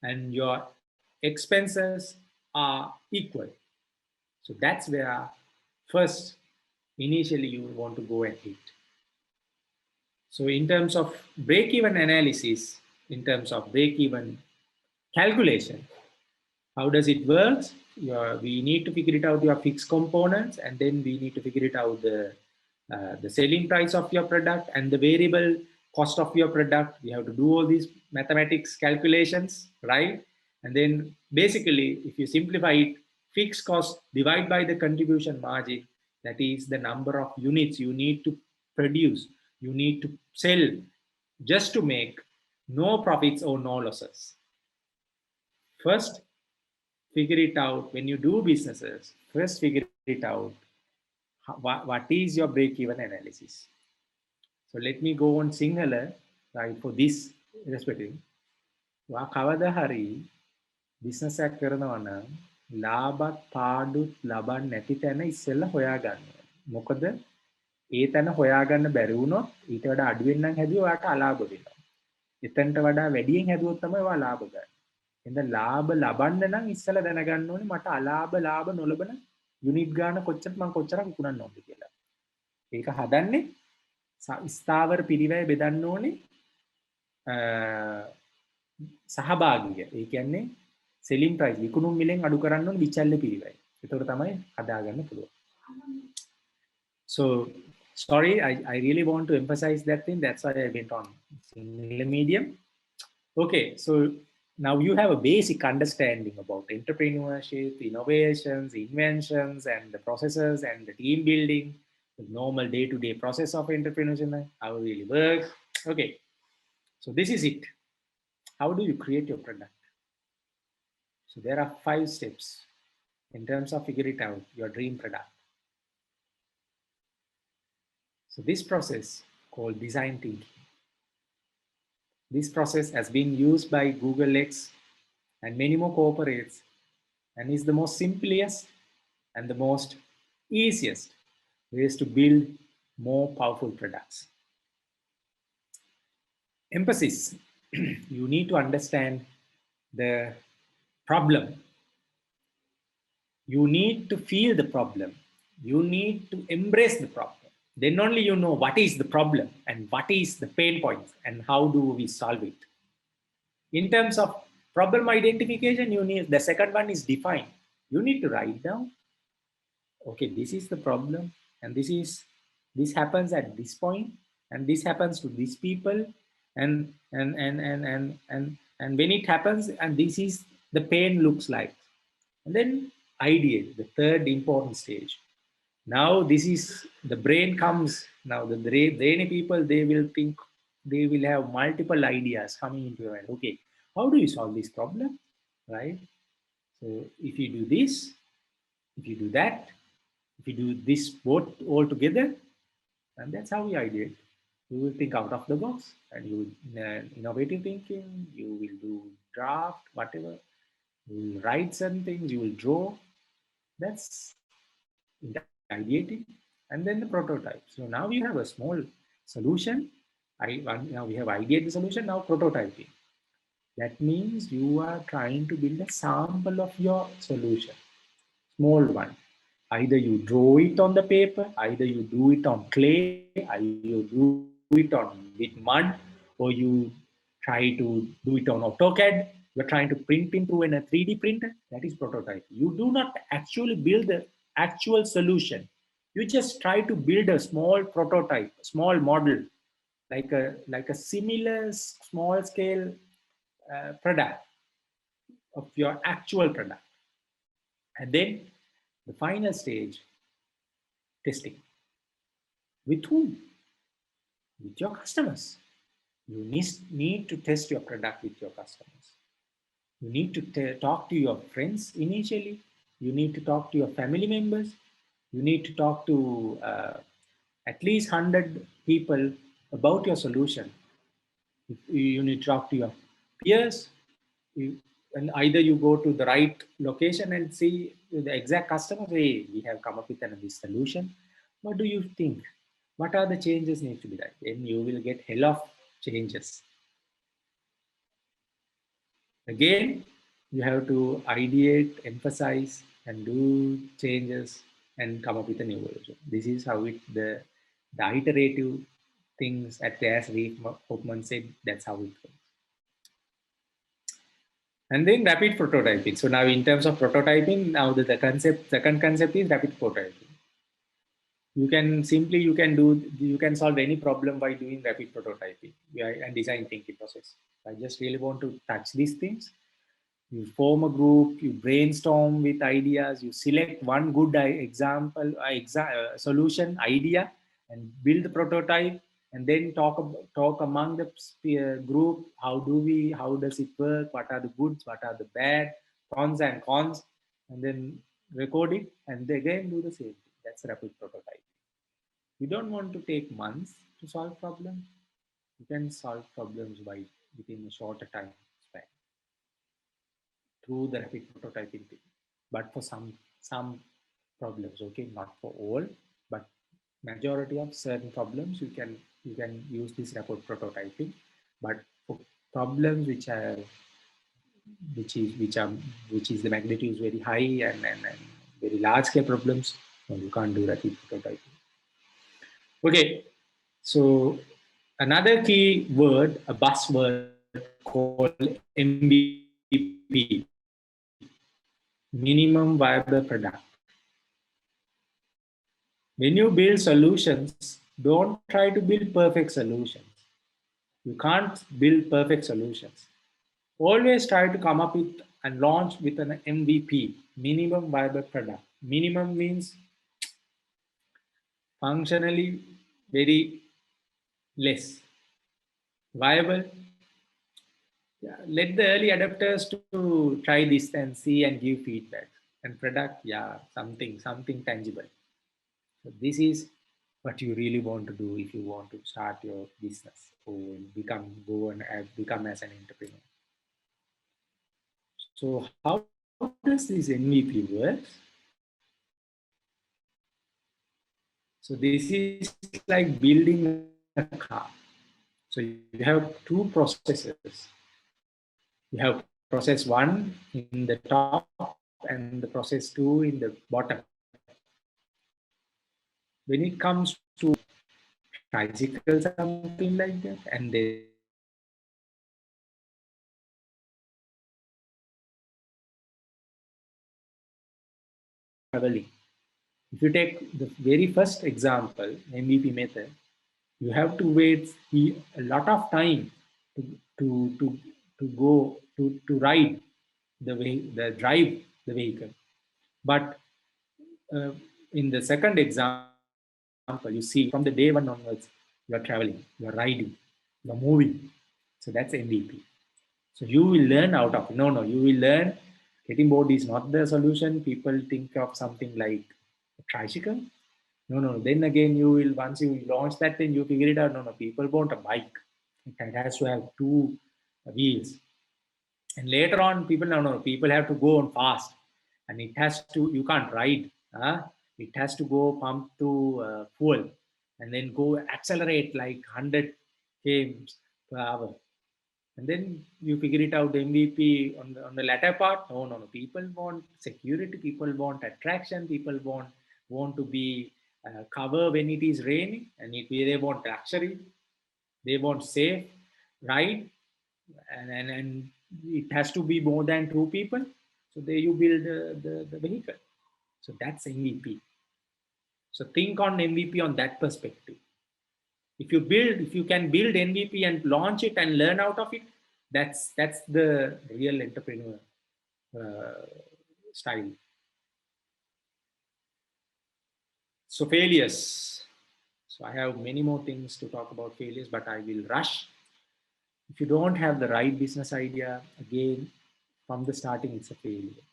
and your expenses are equal. So that's where first initially you want to go and hit. So in terms of break-even analysis, in terms of break-even calculation, how does it work? We need to figure it out your fixed components, and then we need to figure it out the selling price of your product and the variable cost of your product. We have to do all these mathematics calculations, right? And then basically, if you simplify it, fixed cost divided by the contribution margin, that is the number of units you need to produce, you need to sell just to make no profits or no losses. First, figure it out when you do businesses. First, figure it out what is your break-even analysis. So let me go on Sinhala, right, for this respective. කවදා හරි business එකක් කරනවා නම් ලාභත් පාඩුත් ලබන්නේ නැති තැන ඉස්සෙල්ලා හොයාගන්න. මොකද ඒ තැන හොයාගන්න බැරි වුණොත් ඊට වඩා අඩුවෙන් නම් හැදුවා ඔයාට අලාභ වෙනවා. එතනට වඩා වැඩියෙන් හැදුවොත් තමයි ඔයා ලාභ ගන්න. එහෙනම් ලාභ ලබන්න නම් ඉස්සෙල්ලා දැනගන්න ඕනේ මට අලාභ ලාභ නොලබන යුනිට් ගාන කොච්චරක් විකුණන්න ඕනද කියලා. ඒක හදන්නේ ස්ථාවර පිරිවැය බෙදන්න ඕනේ සහභාගිය. ඒ කියන්නේ selling price විකුණුම් මිලෙන් අඩු කරන්න ඕනේ විචල්්‍ය පිරිවැය. ඒතකොට තමයි හදාගන්න පුළුවන්. So sorry, I really want to emphasize that thing. That's why I went on Sinhala medium. Okay, so now you have a basic understanding about entrepreneurship, innovations, inventions, and the processes and the team building, the normal day-to-day process of entrepreneurship, how it really works. Okay, so this is it. How do you create your product? So there are 5 steps in terms of figuring it out, your dream product. So this process called design thinking. This process has been used by Google X and many more corporates and is the most simplest and the most easiest ways to build more powerful products. Emphasis. You need to understand the problem. You need to feel the problem. You need to embrace the problem. Then only you know what is the problem and what is the pain points and how do we solve it. In terms of problem identification, you need the second one is define. You need to write down, okay, this is the problem and this happens at this point and this happens to these people and when it happens and this is the pain looks like. And then ideate, the third important stage. Now this is the brain comes. Now the brainy people, they will think, they will have multiple ideas coming into your mind. Okay, how do you solve this problem, right? So if you do this, if you do that, if you do this both all together, and that's how we ideate. You will think out of the box and you will innovative thinking, you will do draft, whatever, you will write certain things, you will draw. That's ideating. And then the prototype. So now we have a small solution. Now we have ideated the solution, now prototyping. That means you are trying to build a sample of your solution, small one. Either you draw it on the paper, either you do it on clay, either you do it on with mud, or you try to do it on AutoCAD. You're trying to print into a 3D printer. That is prototype. You do not actually build the actual solution. You just try to build a small prototype, a small model, like a similar small scale product of your actual product. And then the final stage, testing. With whom? with your customers. You need to test your product with your customers. You need to talk to your friends initially. You need to talk to your family members. You need to talk to at least 100 people about your solution. You need to talk to your peers. And either you go to the right location and see the exact customer, hey, we have come up with another solution. What do you think? What are the changes need to be done? Then you will get hell of changes. Again, you have to ideate, emphasize, and do changes and come up with a new version. This is how the iterative things at the as Reef Hopman said, that's how it goes. And then rapid prototyping. So now in terms of prototyping, now the second concept is rapid prototyping. You can solve any problem by doing rapid prototyping and design thinking process. I just really want to touch these things. You form a group, you brainstorm with ideas, you select one good example, solution idea, and build the prototype, and then talk among the group. How does it work? What are the goods? What are the bad? Pros and cons, and then record it, and again do the same thing. That's rapid prototype. You don't want to take months to solve problems. You can solve problems within a shorter time span through the rapid prototyping thing. But for some problems, okay, not for all, but majority of certain problems you can use this rapid prototyping. But for problems which is the magnitude is very high and very large scale problems, no, you can't do rapid prototyping. Okay, so another key word, a buzzword called MVP, minimum viable product. When you build solutions, don't try to build perfect solutions. You can't build perfect solutions. Always try to come up with and launch with an MVP, minimum viable product. Minimum means functionally very less. Viable, yeah, let the early adopters to try this and see and give feedback. And product, yeah, something tangible. So this is what you really want to do if you want to start your business or become as an entrepreneur. So how does this MVP work? So this is like building a car. So you have two processes. You have process one in the top and the process two in the bottom. When it comes to tricycle, something like that, and there's a car, traveling. If you take the very first example, MVP method, you have to wait a lot of time to to to, to go to ride the drive the vehicle. But uh, in the second example, you see from the day one onwards, you are traveling, you are riding, you are moving. So that's MVP. So you will learn out of no, you will learn getting bored is not the solution. People think of something like a tricycle. No. Then again, you will once you launch that, then you figure it out. No. People want a bike. It has to have two wheels. And later on, no. People have to go on fast, and it has to. You can't ride. It has to go pump to fuel, and then go accelerate like 100 km per hour. And then you figure it out, the MVP on the latter part. No. People want security. People want attraction. People want to be cover when it is raining, and they want luxury. They want safe ride, and it has to be more than two people. So there you build the vehicle. So that's MVP. So think on MVP on that perspective. If you can build MVP and launch it and learn out of it, that's the real entrepreneur uh, style. So failures. So I have many more things to talk about failures, but I will rush. If you don't have the right business idea, again, from the starting, it's a failure.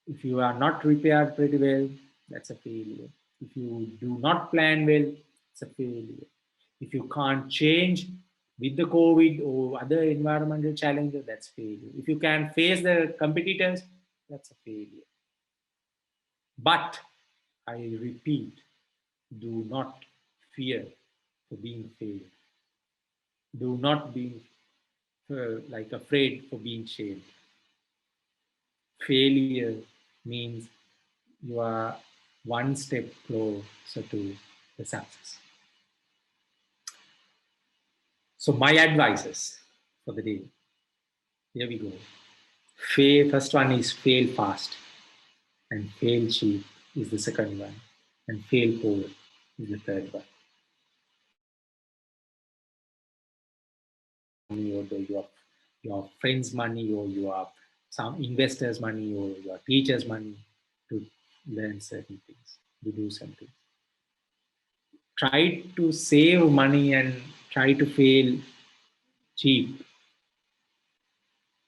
If you are not prepared pretty well, that's a failure. If you do not plan well, it's a failure. If you can't change with the COVID or other environmental challenges, that's failure. If you can face the competitors, that's a failure. But I repeat, do not fear for being failed. Do not be like afraid for being shamed. Failure means you are one step closer to the success. So my advices for the day. Here we go. First one is fail fast, and fail cheap is the second one, and fail forward is the third one. Your friends' money or your some investors' money or your teachers' money to learn certain things, to do something. Try to save money and try to fail cheap.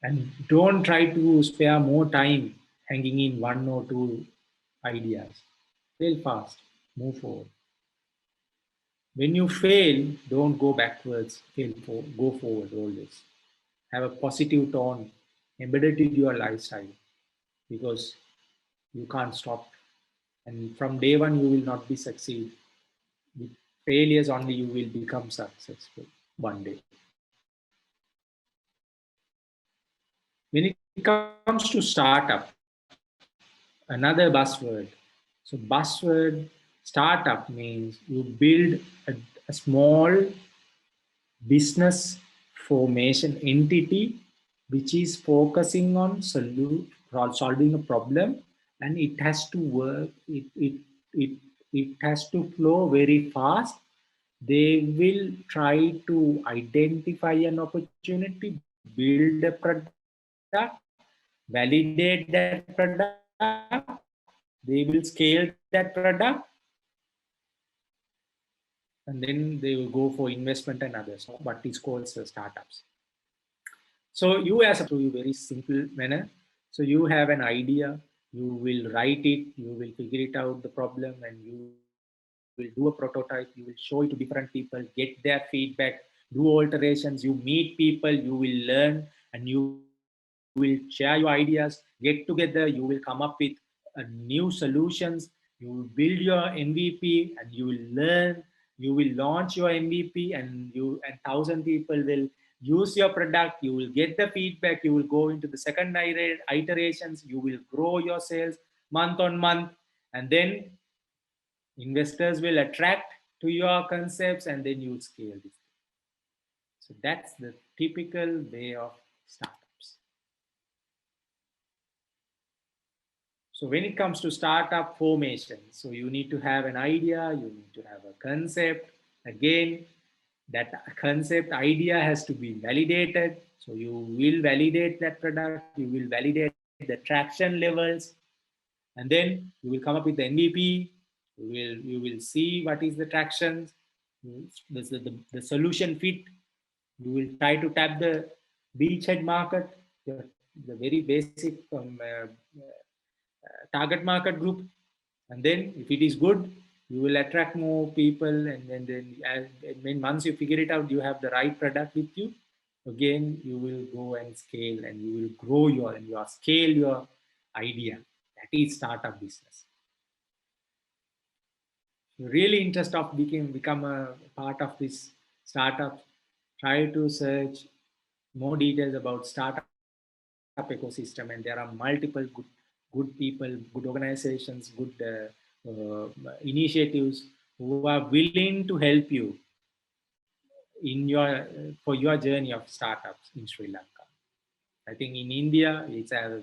And don't try to spare more time hanging in one or two ideas. Fail fast, move forward. When you fail, don't go backwards, go forward always. Have a positive tone embedded in your lifestyle because you can't stop. And from day one, you will not be succeed. With failures only, you will become successful one day. When it comes to startup, another buzzword. So buzzword startup means you build a small business formation entity which is focusing on solving a problem, and it has to work, it has to flow very fast. They will try to identify an opportunity, build a product, validate that product, they will scale that product, and then they will go for investment and others, what is called startups. So you as a very simple manner. So you have an idea, you will write it, you will figure it out the problem, and you will do a prototype, you will show it to different people, get their feedback, do alterations, you meet people, you will learn, and you will share your ideas, get together, you will come up with new solutions, you will build your MVP, and you will learn, you will launch your MVP, and 1,000 people will use your product, you will get the feedback, you will go into the second iterations, you will grow your sales month on month, and then investors will attract to your concepts, and then you will scale this. So that's the typical way of startups. So when it comes to startup formation, so you need to have an idea, you need to have a concept. Again, that concept idea has to be validated. So you will validate that product, you will validate the traction levels, and then you will come up with the MVP. You will see what is the traction, the solution fit. You will try to tap the beachhead market, the very basic target market group, and then if it is good, you will attract more people, and then once you figure it out, you have the right product with you. Again, you will go and scale, and you will grow your scale your idea. That is startup business. If you're really interested of become a part of this startup, try to search more details about startup ecosystem, and there are multiple good people, good organizations, good initiatives who are willing to help you in for your journey of startups in Sri Lanka. I think in India it's a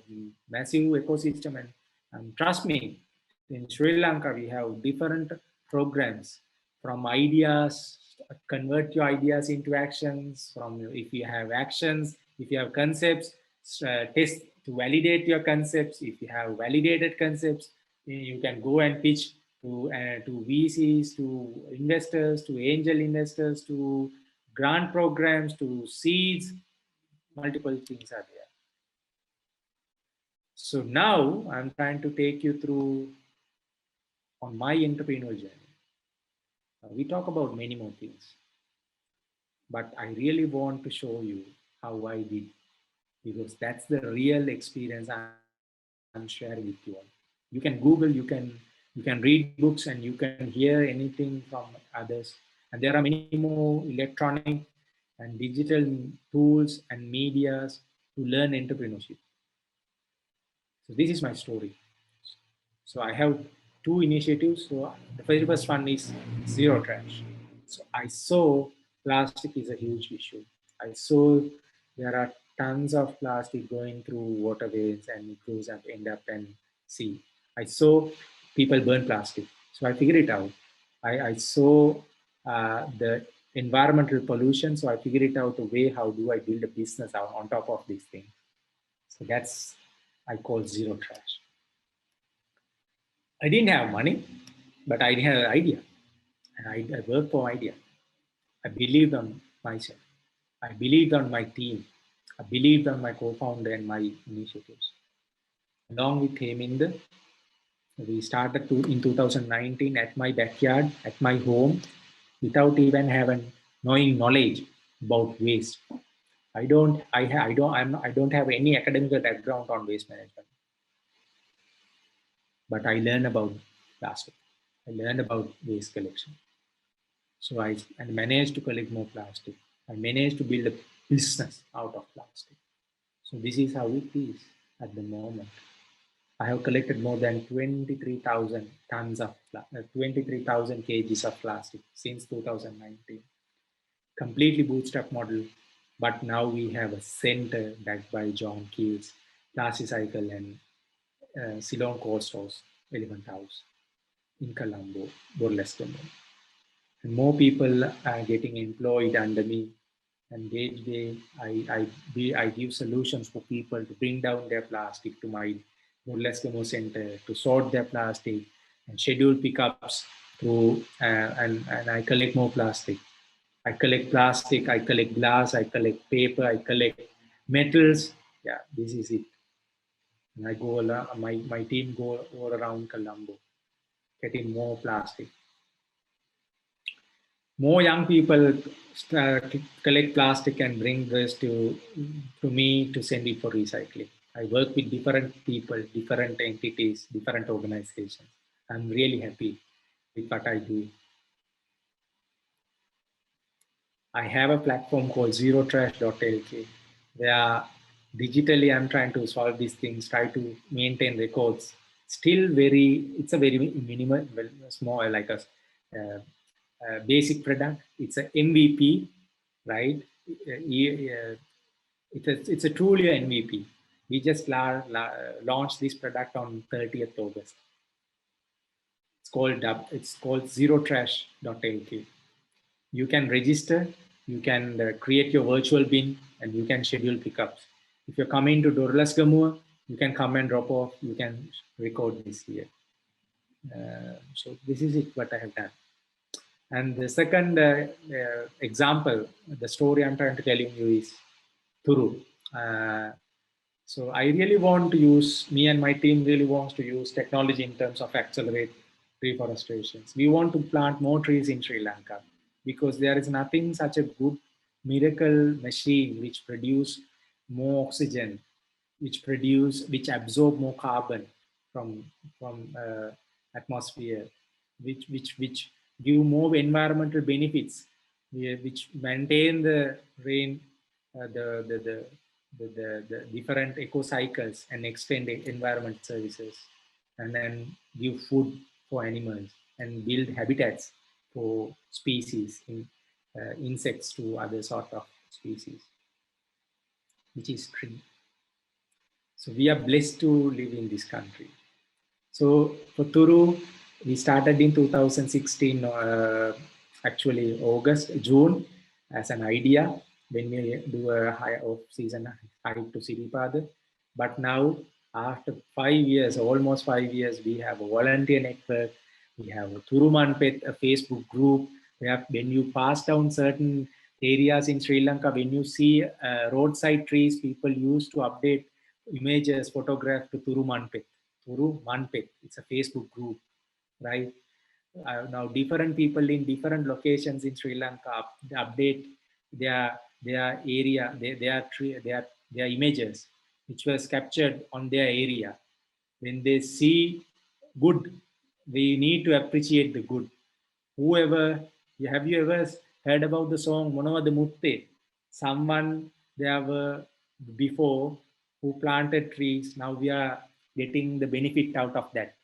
massive ecosystem, and trust me, in Sri Lanka we have different programs, from ideas, convert your ideas into actions, from if you have actions, if you have concepts, test to validate your concepts. If you have validated concepts, you can go and pitch to VCs, to investors, to angel investors, to grant programs, to seeds. Multiple things are there. So now I'm trying to take you through on my entrepreneurial journey. We talk about many more things, but I really want to show you how I did, because that's the real experience I'm sharing with you all. You can Google, you can read books, and you can hear anything from others. And there are many more electronic and digital tools and medias to learn entrepreneurship. So this is my story. So I have two initiatives. So the very first one is ZeroTrash. So I saw plastic is a huge issue. I saw there are tons of plastic going through waterways and it goes up, end up and sea. I saw people burn plastic. So I figured it out. I saw the environmental pollution. So I figured it out a way, how do I build a business out on top of these things. So that's, I call ZeroTrash. I didn't have money, but I had an idea. And I worked for idea. I believed on myself. I believed on my team. I believed on my co-founder and my initiatives. Along with Heminder, we started in 2019 at my backyard, at my home, without even having knowing knowledge about waste. I don't have any academic background on waste management, but I learned about plastic. I learned about waste collection. So I managed to collect more plastic. I managed to build a business out of plastic. So this is how it is at the moment. I have collected more than 23,000 tons of 23,000 kgs of plastic since 2019. Completely bootstrap model, but now we have a center backed by John Keel's Plasticycle and Ceylon Cold Stores Elephant House in Colombo, Burlesque. And more people are getting employed under me. And day to day, I give solutions for people to bring down their plastic to my Burlesque Center to sort their plastic and schedule pickups through, and I collect more plastic. I collect plastic, I collect glass, I collect paper, I collect metals. Yeah, this is it. And I go along, my team go all around Colombo, getting more plastic. More young people collect plastic and bring this to me to send it for recycling. I work with different people, different entities, different organizations. I'm really happy with what I do. I have a platform called ZeroTrash.lk where digitally I'm trying to solve these things, try to maintain records. Still it's a very minimal, well, small, like uh, basic product. It's a MVP, right? It's a truly MVP. We just launched this product on 30th August. It's called ZeroTrash.lk. You can register, you can create your virtual bin, and you can schedule pickups. If you're coming to Dorlasgamua, you can come and drop off. You can record this here. So this is it, what I have done. And the second example, the story I'm trying to tell you is Thuru. So I really want to use, me and my team really wants to use technology in terms of accelerate reforestation. We want to plant more trees in Sri Lanka because there is nothing such a good miracle machine which produce more oxygen, which absorb more carbon from atmosphere, which give more environmental benefits, which maintain the rain, the different eco cycles and extend environment services, and then give food for animals and build habitats for species, insects to other sort of species, which is tree. So we are blessed to live in this country. So for Thuru, we started in 2016, actually June, as an idea when we do a high off-season hike to Siripada. But now, after 5 years, almost 5 years, we have a volunteer network. We have Thuru a Facebook group. When you pass down certain areas in Sri Lanka, when you see roadside trees, people used to update images, photograph to Thuru Manpet. It's a Facebook group, right? Now different people in different locations in Sri Lanka update their area, their images, which was captured on their area. When they see good, we need to appreciate the good. Whoever, have you ever heard about the song Monavada Mutte? Someone there were before who planted trees. Now we are getting the benefit out of that.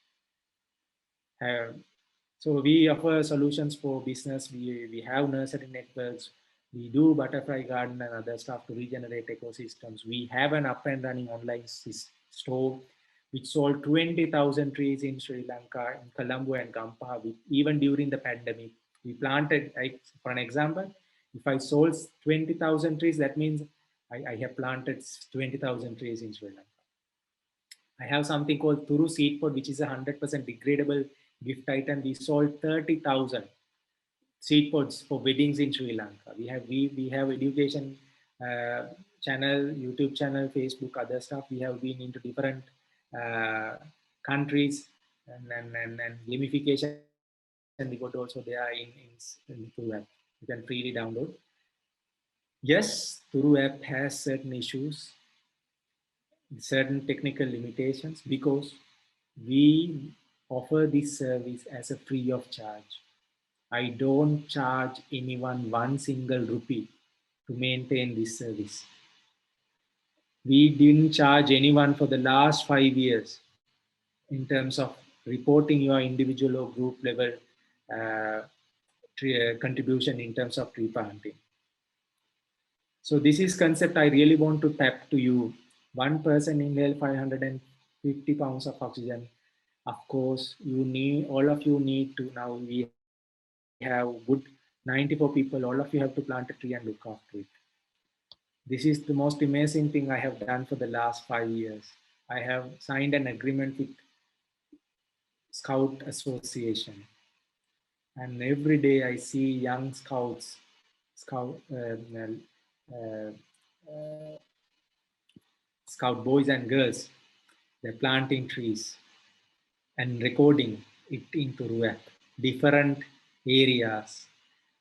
So we offer solutions for business. We have nursery networks. We do butterfly garden and other stuff to regenerate ecosystems. We have an up and running online store which sold 20,000 trees in Sri Lanka, in Colombo and Gampaha, even during the pandemic. We planted, like, for an example, if I sold 20,000 trees, that means I have planted 20,000 trees in Sri Lanka. I have something called Thuru seed pod, which is a 100% degradable gift item. We sold 30,000 seed pods for weddings in Sri Lanka. We have education channel, YouTube channel, Facebook, other stuff. We have been into different countries, and gamification report also there in Thuru app. You can freely download. Yes, Thuru app has certain issues, certain technical limitations, because we offer this service as a free of charge. I don't charge anyone one single rupee to maintain this service. We didn't charge anyone for the last 5 years in terms of reporting your individual or group level contribution in terms of tree planting. So this is concept I really want to tap to you. One person inhale 550 pounds of oxygen. Of course, all of you need to, now we have good 94 people, all of you have to plant a tree and look after it. This is the most amazing thing I have done for the last 5 years. I have signed an agreement with Scout Association. And every day I see young scouts, scout boys and girls, they're planting trees and recording it into Rover. Different areas.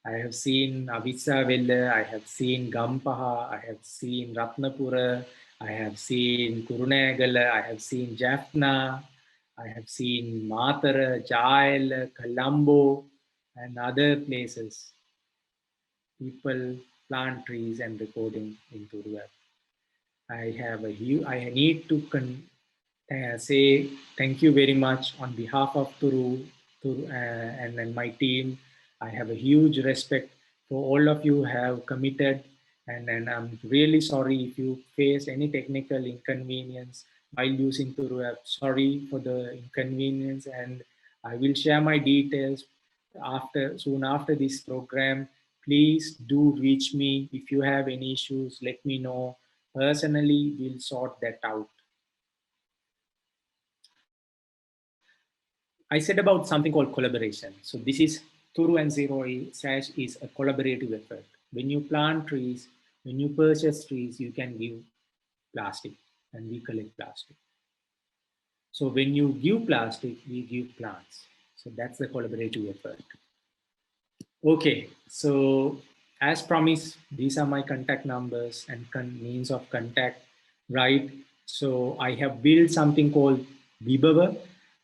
I have seen Avisavella, I have seen Gampaha, I have seen Ratnapura, I have seen Kurunegala, I have seen Jaffna, I have seen Matara, Jail, Colombo, and other places. People plant trees and recording into the web. I need to say thank you very much on behalf of Thuru and my team. I have a huge respect for all of you have committed, and I'm really sorry if you face any technical inconvenience while using Thuru app. Sorry for the inconvenience, and I will share my details soon after this program. Please do reach me if you have any issues. Let me know. Personally, we'll sort that out. I said about something called collaboration. So this is Thuru and ZeroTrash is a collaborative effort. When you plant trees, when you purchase trees, you can give plastic, and we collect plastic. So when you give plastic, we give plants. So that's the collaborative effort. Okay, so as promised, these are my contact numbers and means of contact, right? So I have built something called Vibhava.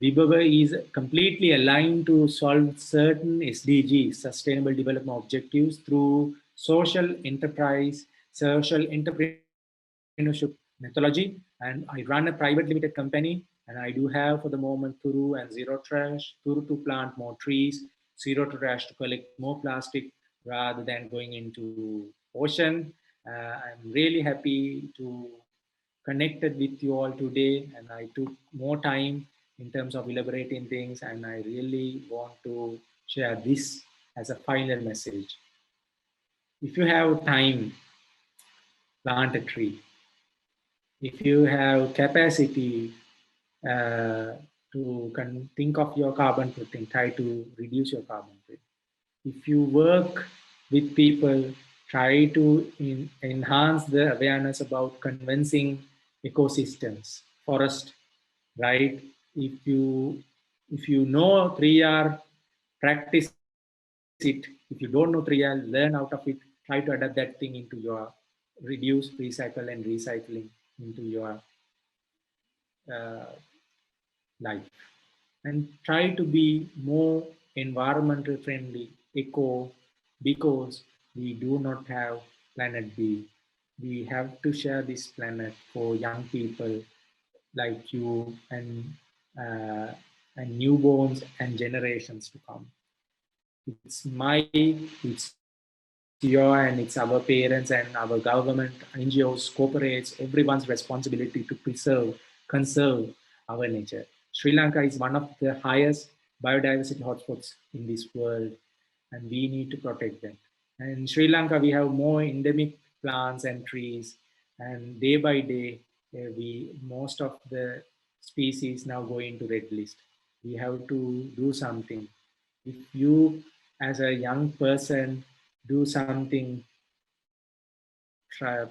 Vibhava is completely aligned to solve certain SDGs, Sustainable Development Objectives, through social entrepreneurship methodology. And I run a private limited company, and I do have for the moment Thuru and ZeroTrash. Thuru to plant more trees, ZeroTrash to collect more plastic rather than going into ocean. I'm really happy to connected with you all today, and I took more time in terms of elaborating things, and I really want to share this as a final message. If you have time, plant a tree. If you have capacity to to think of your carbon footprint, try to reduce your carbon footprint. If you work with people, try to enhance the awareness about convincing ecosystems, forest, right? If you know 3R, practice it. If you don't know 3R, learn out of it. Try to adapt that thing into your reduce, recycle, and recycling into your uh, life. And try to be more environmental friendly, eco, because we do not have planet B. We have to share this planet for young people like you and newborns and generations to come. It's your and it's our parents and our government, NGOs, corporates, everyone's responsibility to preserve, conserve our nature. Sri Lanka is one of the highest biodiversity hotspots in this world, and we need to protect them. And in Sri Lanka, we have more endemic plants and trees, and day by day, most of the species now go into red list. We have to do something. If you, as a young person, do something, try,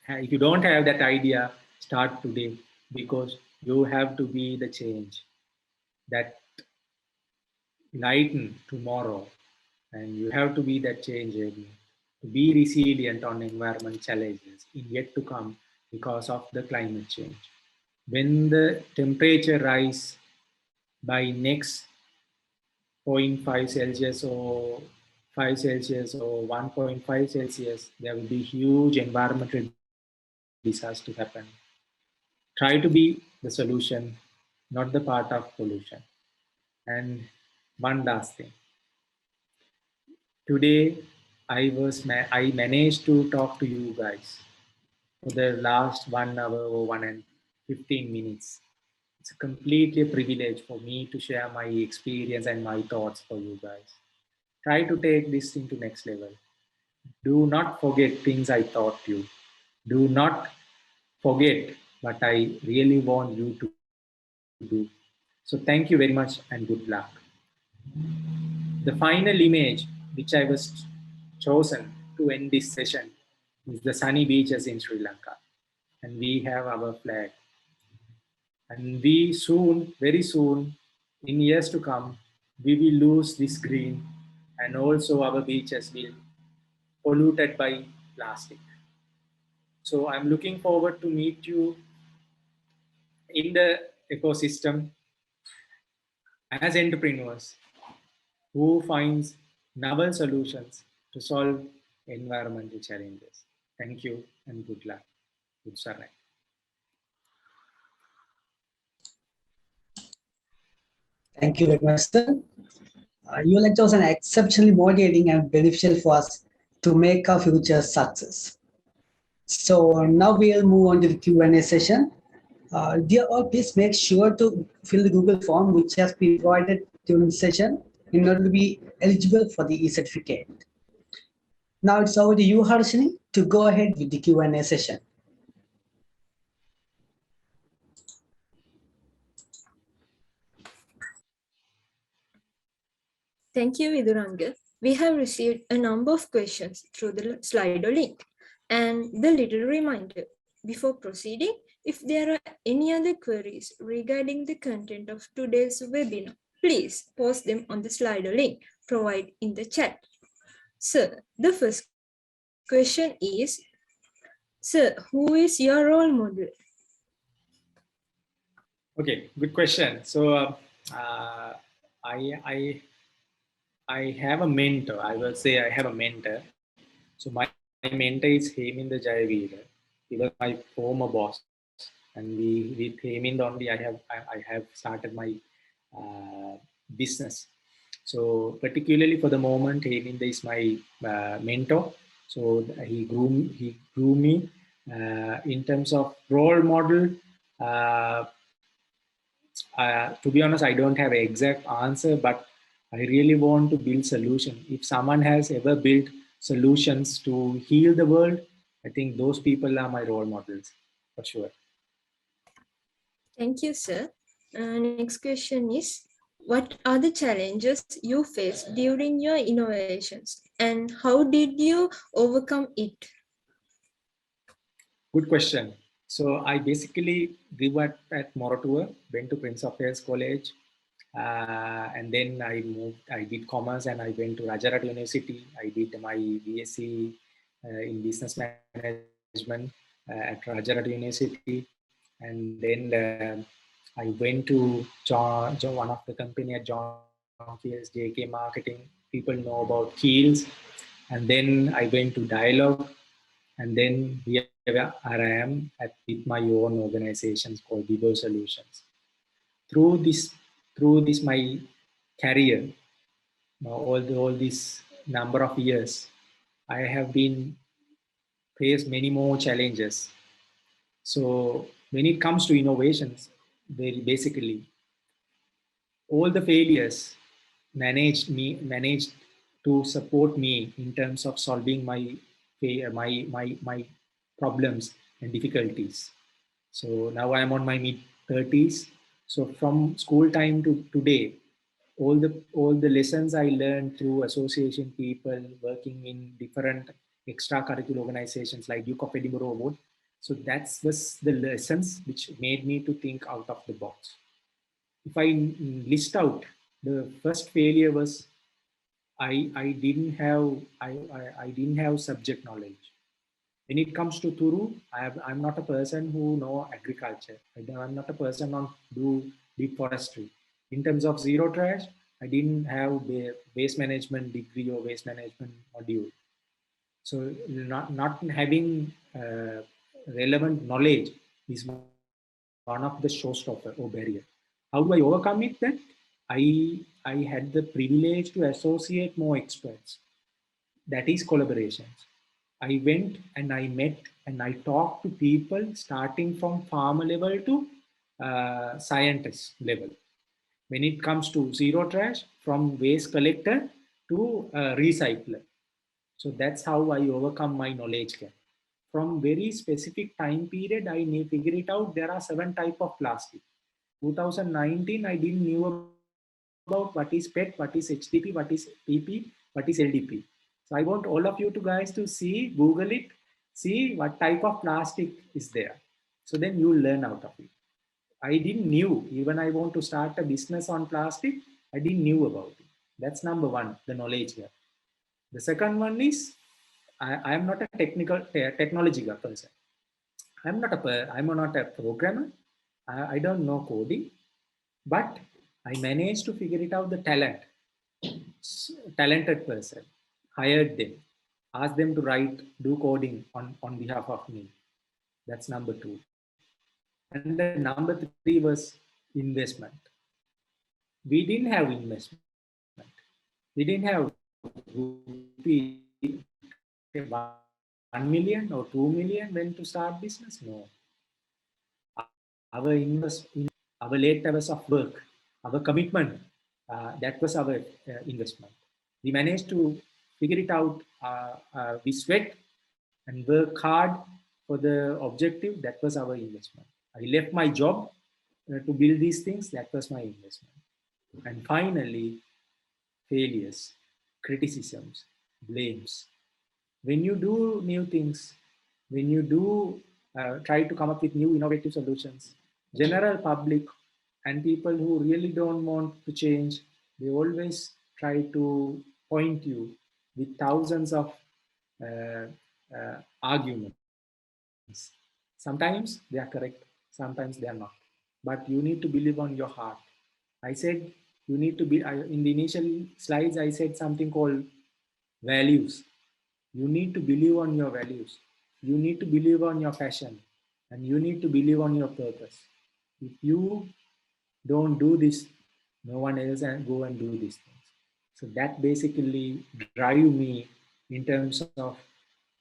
if you don't have that idea, start today, because you have to be the change that lighten tomorrow, and you have to be that change agent to be resilient on environment challenges in yet to come because of the climate change. When the temperature rise by next 0.5 Celsius or 5 Celsius or 1.5 Celsius, there will be huge environmental disaster happen. Try to be the solution, not the part of pollution. And one last thing. Today, I managed to talk to you guys for the last 1 hour or 1 and 15 minutes. It's a completely privilege for me to share my experience and my thoughts for you guys. Try to take this into next level. Do not forget things I taught you. Do not forget what I really want you to do. So thank you very much and good luck. The final image which I was chosen to end this session is the sunny beaches in Sri Lanka. And we have our flag. And we soon, very soon, in years to come, we will lose this green, and also our beaches will polluted by plastic. So I'm looking forward to meet you in the ecosystem as entrepreneurs who finds novel solutions to solve environmental challenges. Thank you and good luck. Good survey. Thank you very much, sir. Your lecture was an exceptionally motivating and beneficial for us to make our future success. So now we'll move on to the Q&A session. Dear all, please make sure to fill the Google form which has been provided during the session in order to be eligible for the e-certificate. Now it's over to you, Harshini, to go ahead with the Q&A session. Thank you, Viduranga. We have received a number of questions through the Slido link. And the little reminder, before proceeding, if there are any other queries regarding the content of today's webinar, please post them on the Slido link provided in the chat. Sir, the first question is, sir, who is your role model? Okay, good question. So I have a mentor. I will say I have a mentor. So my mentor is Heminder Jayaveera. He was my former boss, and with Heminder only I have started my business. So particularly for the moment, Heminder is my mentor. So he grew me in terms of role model. To be honest, I don't have an exact answer, but I really want to build solution. If someone has ever built solutions to heal the world, I think those people are my role models for sure. Thank you, sir. Next question is, what are the challenges you faced during your innovations and how did you overcome it? Good question. So I basically grew up at Moratuwa, went to Prince of Wales College, and then I did commerce and I went to Rajarat University. I did my BSc in business management at Rajarat University. And then I went to one of the company at John Keel's, JK Marketing. People know about Keel's. And then I went to Dialogue. And then here I am with my own organization called Vibhava Solutions. Through this my career, all this number of years, I have been faced many more challenges. So when it comes to innovations, basically all the failures managed to support me in terms of solving my problems and difficulties. So now I'm on my mid 30s. So from school time to today, all the lessons I learned through association people working in different extracurricular organizations like Duke of Edinburgh Award. So that's was the lessons which made me to think out of the box. If I list out, the first failure was I didn't have subject knowledge. When it comes to Thuru, I'm not a person who know agriculture. I'm not a person on do deep forestry. In terms of ZeroTrash, I didn't have waste management degree or waste management module. So not having relevant knowledge is one of the showstopper or barrier. How do I overcome it then? I had the privilege to associate more experts. That is collaborations. I went and I met and I talked to people starting from farmer level to scientist level. When it comes to ZeroTrash, from waste collector to recycler. So that's how I overcome my knowledge gap. From very specific time period, I figure it out. There are 7 type of plastic. 2019, I didn't knew about what is PET, what is HDP, what is PP, what is LDP. So I want all of you to guys to see, Google it, see what type of plastic is there. So then you learn out of it. I didn't knew, even I want to start a business on plastic, I didn't knew about it. That's number one, the knowledge here. The second one is, I am not a technology person. I'm not a programmer. I don't know coding, but I managed to figure it out the talented person, hired them, asked them to do coding on behalf of me. That's number 2. And then number 3 was investment. We didn't have investment. We didn't have rupee, 1 million or 2 million when to start business. No. Our our late hours of work, our commitment, that was our investment. We managed to figure it out. We sweat and work hard for the objective. That was our investment. I left my job to build these things. That was my investment. And finally, failures, criticisms, blames. When you do new things, when you do try to come up with new innovative solutions, general public and people who really don't want to change, they always try to point you with thousands of uh, arguments. Sometimes they are correct, sometimes they are not. But you need to believe on your heart. I said you need to be, in the initial slides, I said something called values. You need to believe on your values. You need to believe on your passion. And you need to believe on your purpose. If you don't do this, no one else can go and do these things. So that basically drive me in terms of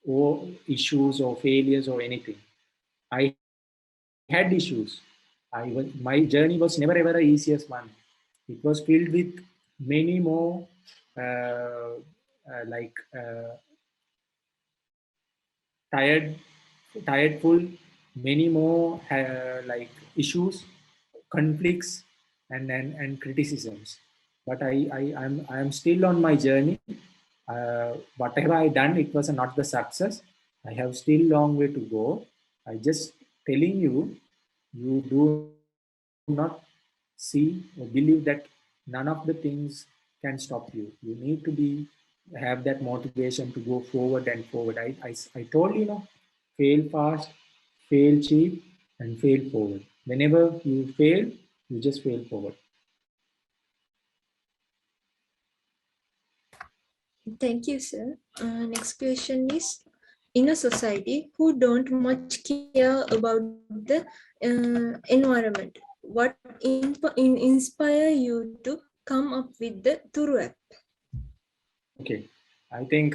or issues or failures or anything. I had issues. My journey was never ever the easiest one. It was filled with many more like tired full, many more like issues, conflicts and criticisms. But I'm still on my journey. Whatever I done, it was not the success. I have still long way to go. I just telling you, you do not see or believe that none of the things can stop you. You need to have that motivation to go forward and forward. I told you, fail fast, fail cheap, and fail forward. Whenever you fail, you just fail forward. Thank you, sir. Next question is, in a society who don't much care about the environment, what inspire you to come up with the Thuru app? Okay, I think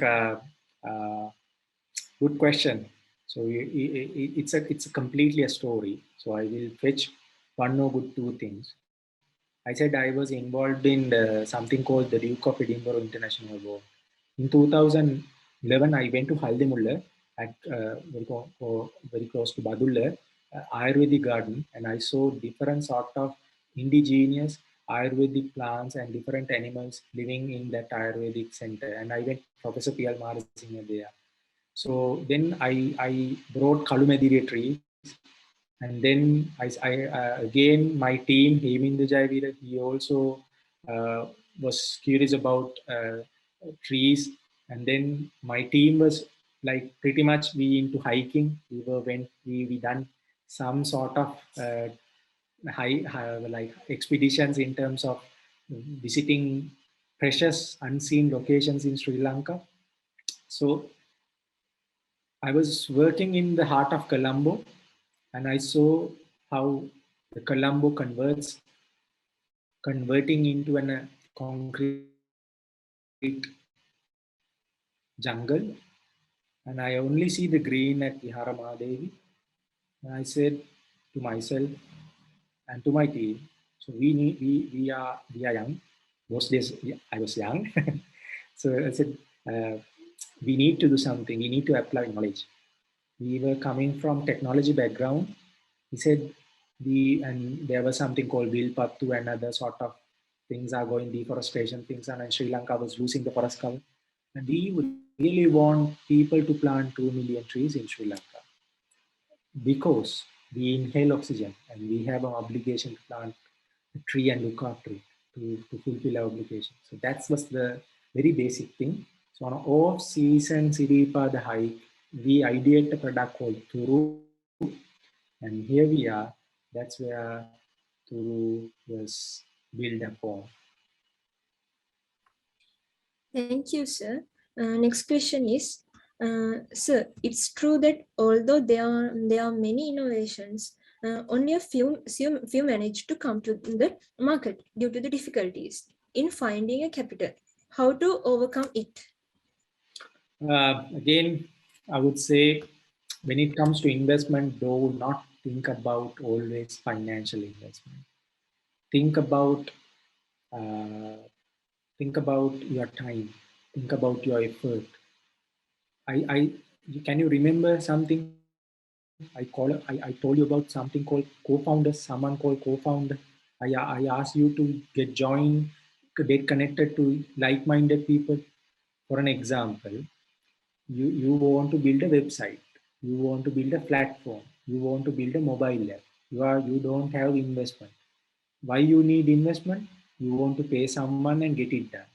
good question. So it's a completely a story. So I will fetch one or good two things. I said I was involved in something called the Duke of Edinburgh International Award. In 2011, I went to Haldimulla at very close to Badulla, Ayurvedic garden, and I saw different sort of indigenous Ayurvedic plants and different animals living in that Ayurvedic center. And I went Professor P.L. Marasinghe there. So then I brought Kalumedire trees, and then again my team, Hemindu Jayavira, he also was curious about trees, and then my team was like pretty much we into hiking. We done some sort of like expeditions in terms of visiting precious unseen locations in Sri Lanka. So I was working in the heart of Colombo, and I saw how the Colombo converting into a concrete jungle, and I only see the green at Vihara Mahadevi. And I said to myself and to my team, so we are young. Those days I was young, so I said we need to do something. We need to apply knowledge. We were coming from technology background. He said and there was something called Vilpattu and other sort of things are going, deforestation things, and Sri Lanka was losing the forest cover. And we would really want people to plant 2 million trees in Sri Lanka because we inhale oxygen and we have an obligation to plant a tree and look after it to fulfill our obligation. So that was the very basic thing. So on an off-season Siripa, hike, we ideated a product called Thuru, and here we are. That's where Thuru was built upon. Thank you, sir. Next question is, sir, it's true that although there are many innovations, only a few manage to come to the market due to the difficulties in finding a capital. How to overcome it? Again, I would say when it comes to investment, do not think about always financial investment. Think about your time. Think about your effort. Can you remember something? I told you about something called co-founder. Someone called co-founder. I asked you to get connected to like-minded people. For an example, you want to build a website, you want to build a platform, you want to build a mobile app. You don't have investment. Why you need investment? You want to pay someone and get it done.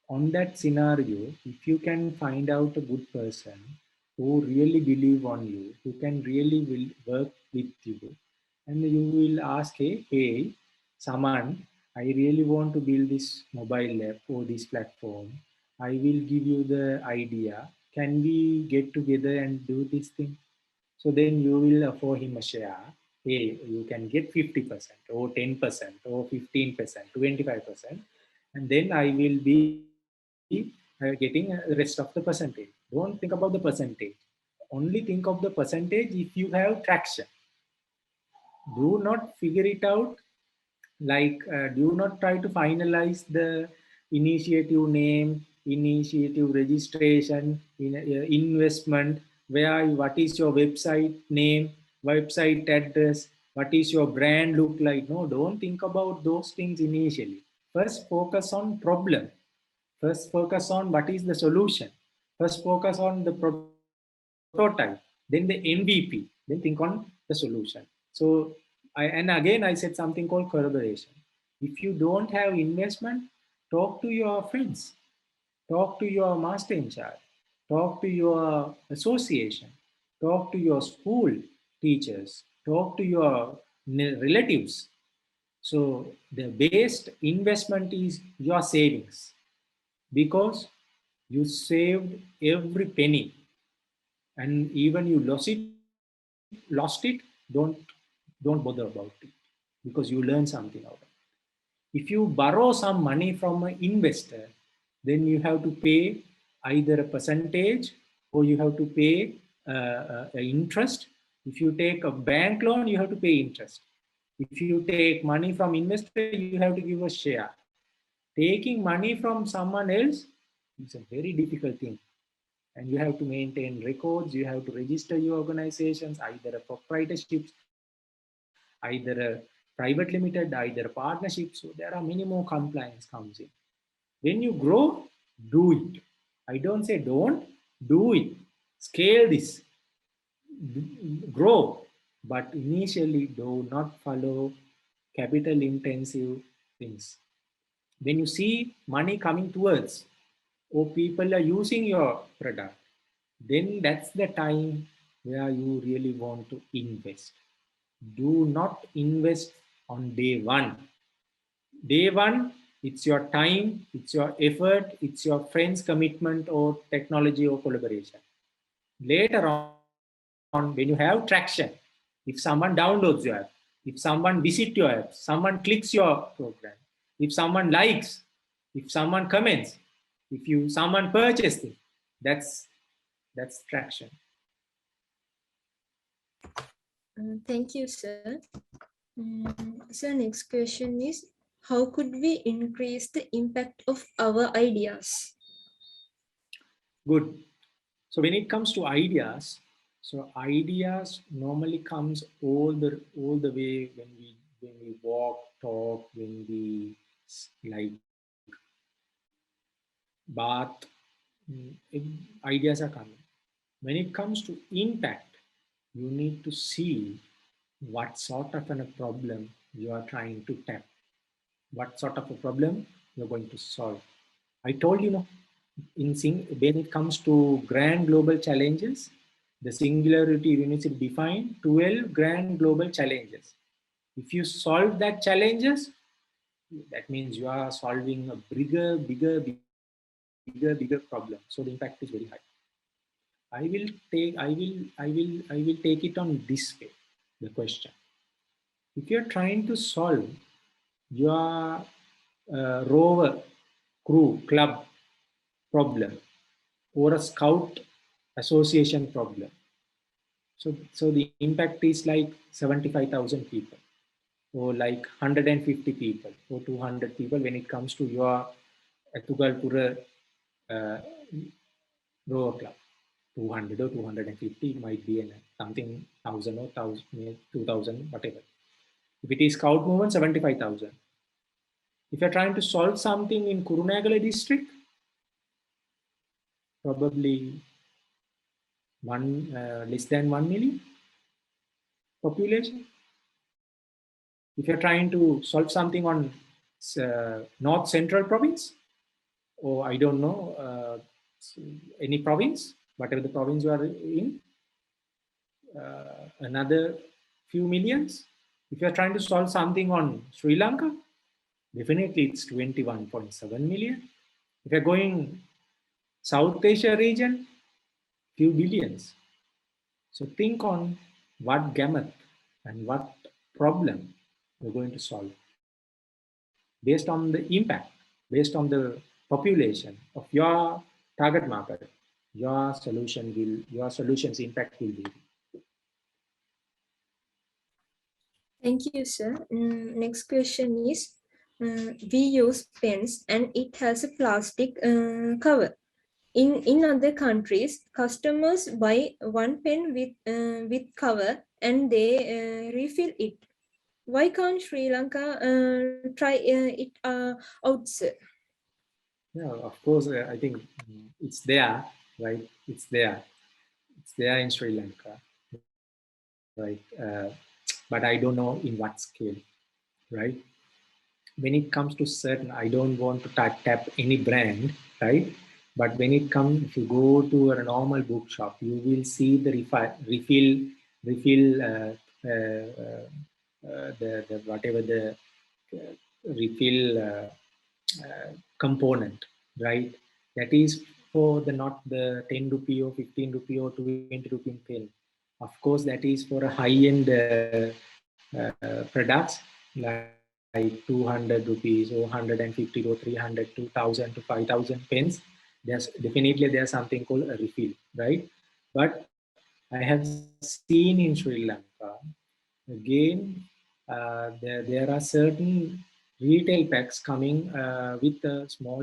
On that scenario, if you can find out a good person who really believe on you, who can really will work with you, and you will ask, hey, Saman, I really want to build this mobile app or this platform. I will give you the idea. Can we get together and do this thing? So then you will offer him a share. Hey, you can get 50% or 10% or 15%, 25%. And then I will be getting the rest of the percentage. Don't think about the percentage. Only think of the percentage if you have traction. Do not figure it out. Do not try to finalize the initiative name, initiative registration, investment, what is your website name, website address. What is your brand look like? No, don't think about those things initially. First focus on problem. First focus on what is the solution. First focus on the prototype, then the MVP, then think on the solution. So and again I said something called collaboration. If you don't have investment, talk to your friends, talk to your master in charge, talk to your association, talk to your school teachers, talk to your relatives. So the best investment is your savings, because you saved every penny, and even you lost it, don't bother about it, because you learn something out of it. If you borrow some money from an investor, then you have to pay either a percentage or you have to pay interest. If you take a bank loan, you have to pay interest. If you take money from investor, you have to give a share. Taking money from someone else is a very difficult thing. And you have to maintain records, you have to register your organizations, either a proprietorships, either a private limited, either a partnership. So there are many more compliance comes in. When you grow, do it. I don't say don't, do it. Scale this, grow, but initially do not follow capital intensive things. When you see money coming towards, or people are using your product, then that's the time where you really want to invest. Do not invest on day one. Day one, it's your time, it's your effort, it's your friend's commitment or technology or collaboration. Later on, when you have traction, if someone downloads your app, if someone visits your app, someone clicks your program, if someone likes, if someone comments, if someone purchases it, that's traction. Thank you, sir. So next question is, how could we increase the impact of our ideas? Good. So when it comes to ideas, so ideas normally comes all the way when we walk, talk, when we like bath, ideas are coming. When it comes to impact, you need to see what sort of a problem you are trying to tap, what sort of a problem you're going to solve. I told you, when it comes to grand global challenges, the singularity university defined 12 grand global challenges. If you solve that challenges, that means you are solving a bigger problem. So the impact is very high. I will take it on this way, the question. If you're trying to solve your rover crew club problem or a scout association problem, so the impact is like 75,000 people or like 150 people or 200 people when it comes to your Ethugalpura uh, rover club. 200 or 250 might be something 1,000 or 1,000, 2,000, whatever. If it is scout movement, 75,000. If you're trying to solve something in Kurunegala district, probably less than 1 million population. If you're trying to solve something on North Central province, or I don't know, any province, whatever the province you are in, another few millions. If you're trying to solve something on Sri Lanka, definitely it's 21.7 million. If you're going South Asia region, few billions. So think on what gamut and what problem you're going to solve. Based on the impact, based on the population of your target market, your solution's impact will be. Thank you, sir. Next question is, we use pens and it has a plastic cover. In other countries, customers buy one pen with cover and they refill it. Why can't Sri Lanka try it out, sir? Yeah, of course, I think it's there, right? It's there in Sri Lanka, right? But I don't know in what scale, right? When it comes to certain, I don't want to tap any brand, right? But when it comes, if you go to a normal bookshop, you will see the refill, the whatever the refill component, right? That is for the not the 10 rupee or 15 rupee or 20 rupee pen. Of course, that is for a high-end products like 200 rupees or 150 or 300, 2000 to 5000 pence. There's something called a refill, right? But I have seen in Sri Lanka, again, there are certain retail packs coming with a small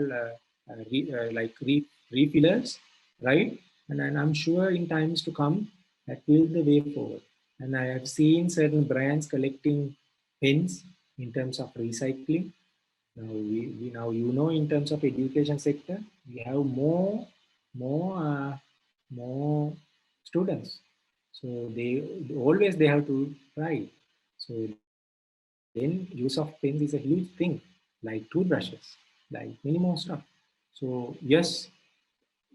refillers, right? And I'm sure in times to come that will the way forward. And I have seen certain brands collecting pens in terms of recycling. Now we now in terms of education sector we have more more students, so they have to try. So then use of pens is a huge thing, like toothbrushes, like many more stuff. So yes,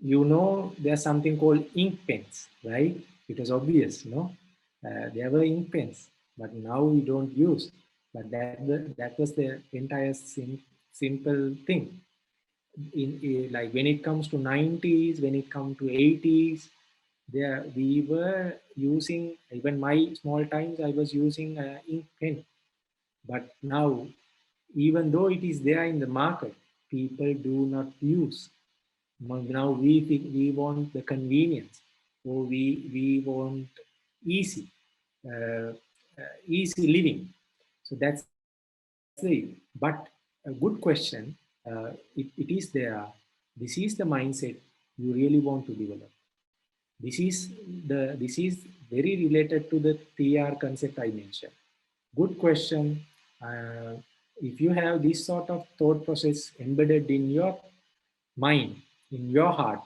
there's something called ink pens, right? It was obvious, there were ink pens, but now we don't use. But that was the entire simple thing. Like when it comes to 90s, when it comes to 80s, there we were using, even my small times I was using ink pen. But now, even though it is there in the market, people do not use. Now we want the convenience, or we want easy, uh, easy living. So that's it. But a good question, it is there. This is the mindset you really want to develop. This is very related to the 3R concept I mentioned. Good question. Uh, if you have this sort of thought process embedded in your mind, in your heart,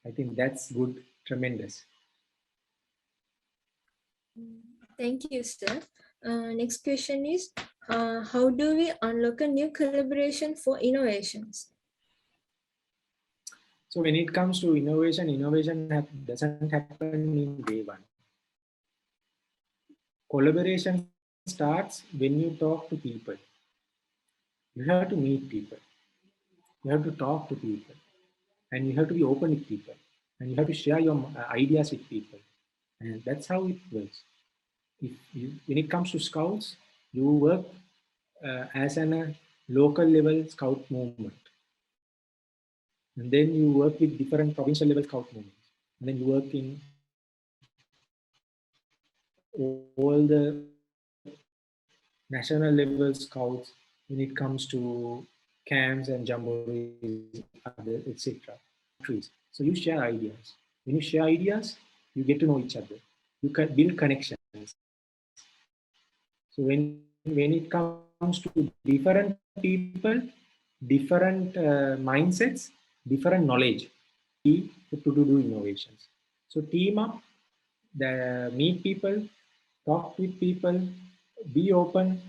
I think that's good, tremendous. Thank you, sir. Next question is, how do we unlock a new collaboration for innovations? So when it comes to innovation, doesn't happen in day one. Collaboration starts when you talk to people. You have to meet people. You have to talk to people. And you have to be open with people. And you have to share your ideas with people. And that's how it works. When it comes to scouts, you work as a local level scout movement. And then you work with different provincial level scout movements. And then you work in all the national level scouts when it comes to camps and jamborees, other, etc. Countries. So you share ideas. When you share ideas, you get to know each other. You can build connections. So when it comes to different people, different mindsets, different knowledge, to do innovations. So team up, meet people, talk with people, be open.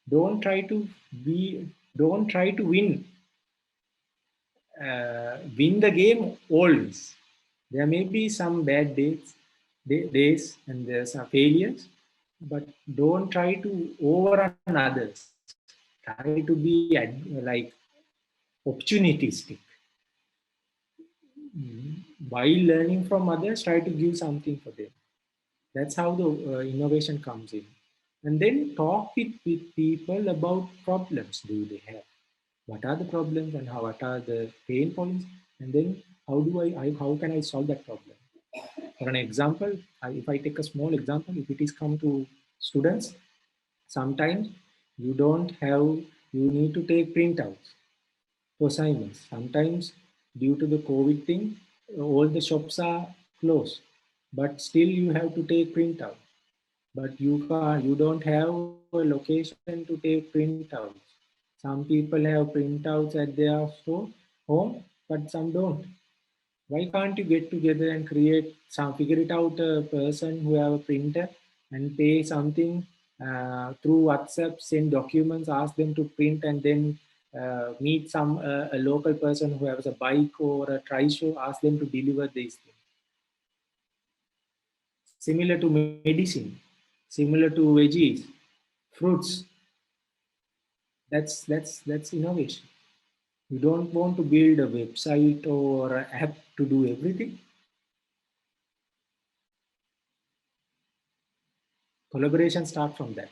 Don't try to be. Don't try to win the game always. There may be some bad days, and there's some failures, but don't try to overrun others. Try to be like opportunistic. While learning from others, try to give something for them. That's how the innovation comes in. And then talk with people about problems do they have. What are the problems and what are the pain points? And then how can I solve that problem? For an example, if I take a small example, if it is come to students, sometimes you need to take printouts for assignments. Sometimes due to the COVID thing, all the shops are closed, but still you have to take printout. But you don't have a location to take printouts. Some people have printouts at their home, but some don't. Why can't you get together and figure it out a person who have a printer and pay something through WhatsApp, send documents, ask them to print, and then meet a local person who has a bike or a trishow, ask them to deliver these things. Similar to medicine, similar to veggies, fruits. That's innovation. You don't want to build a website or an app to do everything. Collaboration starts from that.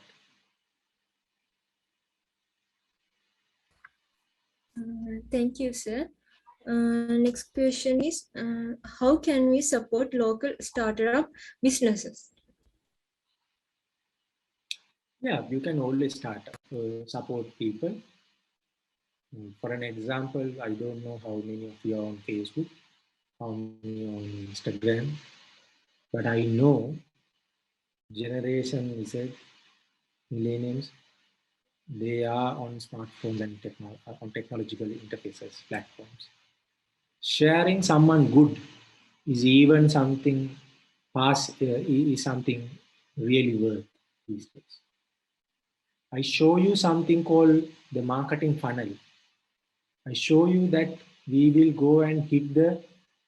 Thank you, sir. Next question is, how can we support local startup businesses? Yeah, you can always support people. For an example, I don't know how many of you are on Facebook, how many on Instagram, but I know Generation Z, millennials, they are on smartphones and on technological interfaces, platforms. Sharing someone good is even something is something really worth these days. I show you something called the marketing funnel. I show you that we will go and hit the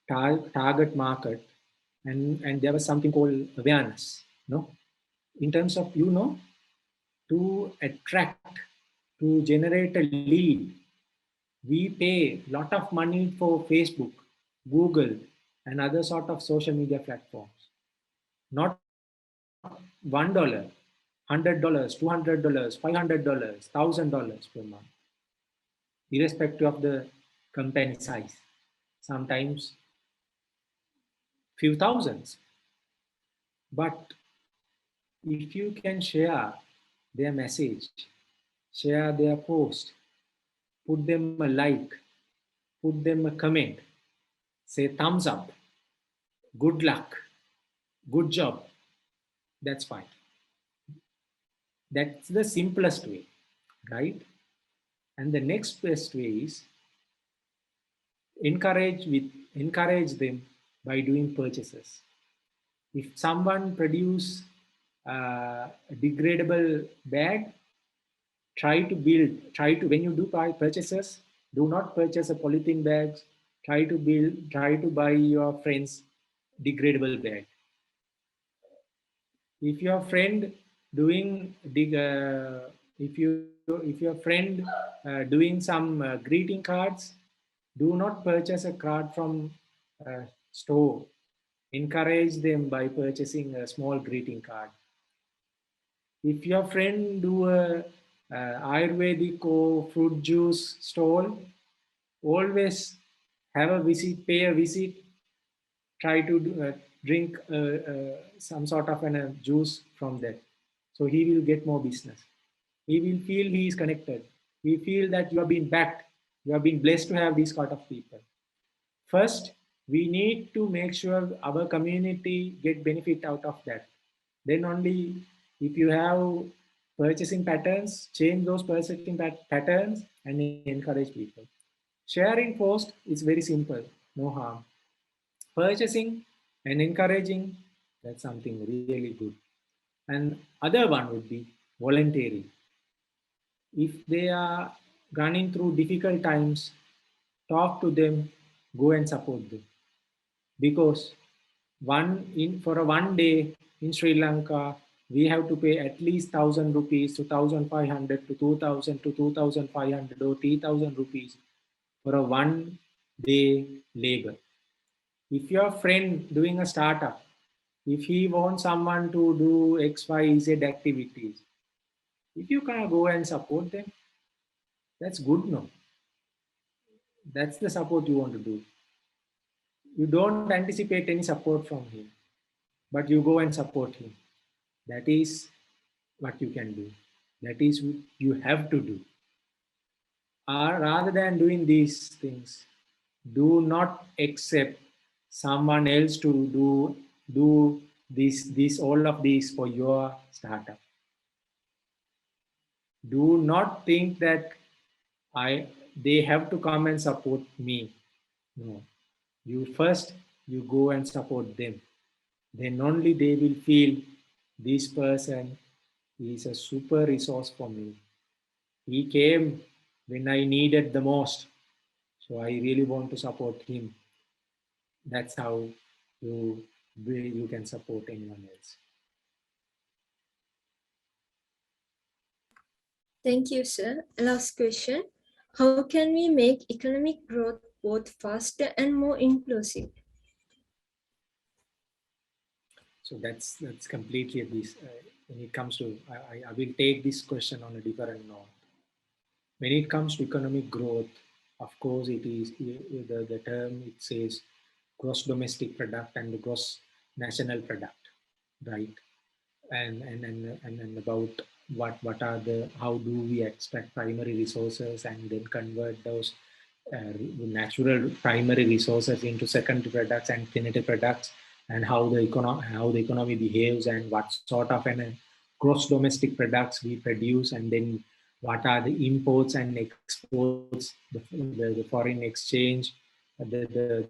target market, and there was something called awareness. No, in terms of to attract, to generate a lead, we pay a lot of money for Facebook, Google, and other sort of social media platforms. Not $1, $100, $200, $500, $1,000 per month, irrespective of the company size. Sometimes few thousands. But if you can share their message, share their post, put them a like, put them a comment, say thumbs up, good luck, good job, that's fine. That's the simplest way, right? And the next best way is encourage them by doing purchases. If someone produce a degradable bag, when you do purchases, do not purchase a polythene bags. Try to buy your friend's degradable bag. If your friend doing if your friend doing some greeting cards, do not purchase a card from a store. Encourage them by purchasing a small greeting card. If your friend do a Ayurvedic or fruit juice stall, always have a visit, pay a visit, try to drink some sort of a juice from that. So he will get more business. He will feel he is connected. He feel that you have been backed. You have been blessed to have these sort of people. First, we need to make sure our community get benefit out of that. Then only if you have purchasing patterns, change those purchasing patterns and encourage people. Sharing post is very simple, no harm. Purchasing and encouraging, that's something really good. And other one would be volunteering. If they are running through difficult times, talk to them, go and support them. Because for a one day in Sri Lanka, we have to pay at least 1,000 rupees to 1,500 to 2,000 to 2,500 or 3,000 rupees for a one day labor. If your friend doing a startup, if he wants someone to do X, Y, Z activities, if you can go and support them, that's good, no? That's the support you want to do. You don't anticipate any support from him, but you go and support him. That is what you can do. That is what you have to do. Rather than doing these things, do not accept someone else to do this all of these for your startup. Do not think that they have to come and support me. No, you go and support them. Then only they will feel this person is a super resource for me. He came when I needed the most, so I really want to support him. That's how you can support anyone else. Thank you, sir. Last question. How can we make economic growth both faster and more inclusive? So that's completely this. When it comes to, I will take this question on a different note. When it comes to economic growth, of course, it is the term it says gross domestic product and the gross national product, right? And about what are the how do we extract primary resources and then convert those natural primary resources into secondary products and finite products, and how the economy behaves and what sort of gross domestic products we produce, and then what are the imports and exports, the foreign exchange, the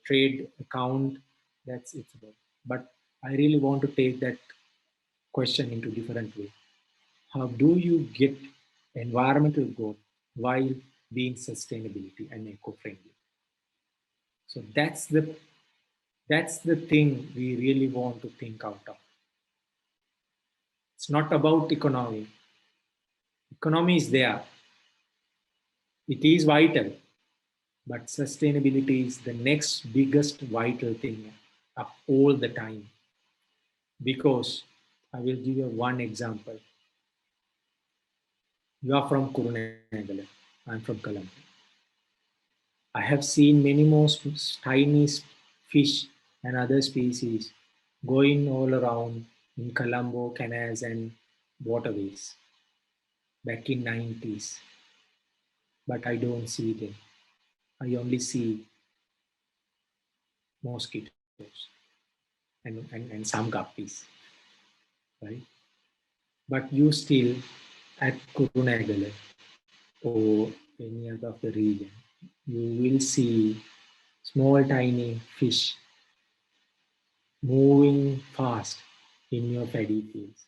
trade account. That's it's about. But I really want to take that question into different way. How do you get environmental growth while being sustainability and eco-friendly? So that's the thing we really want to think out of. It's not about economy. Economy is there. It is vital, but sustainability is the next biggest vital thing of all the time. Because I will give you one example. You are from Kurunegala. I'm from Colombo. I have seen many more tiny fish and other species going all around in Colombo canals and waterways back in 90s, but I don't see them. I only see mosquitoes and some guppies, right? But you still at Kurunegala or any other of the region, you will see small tiny fish moving fast in your paddy fields.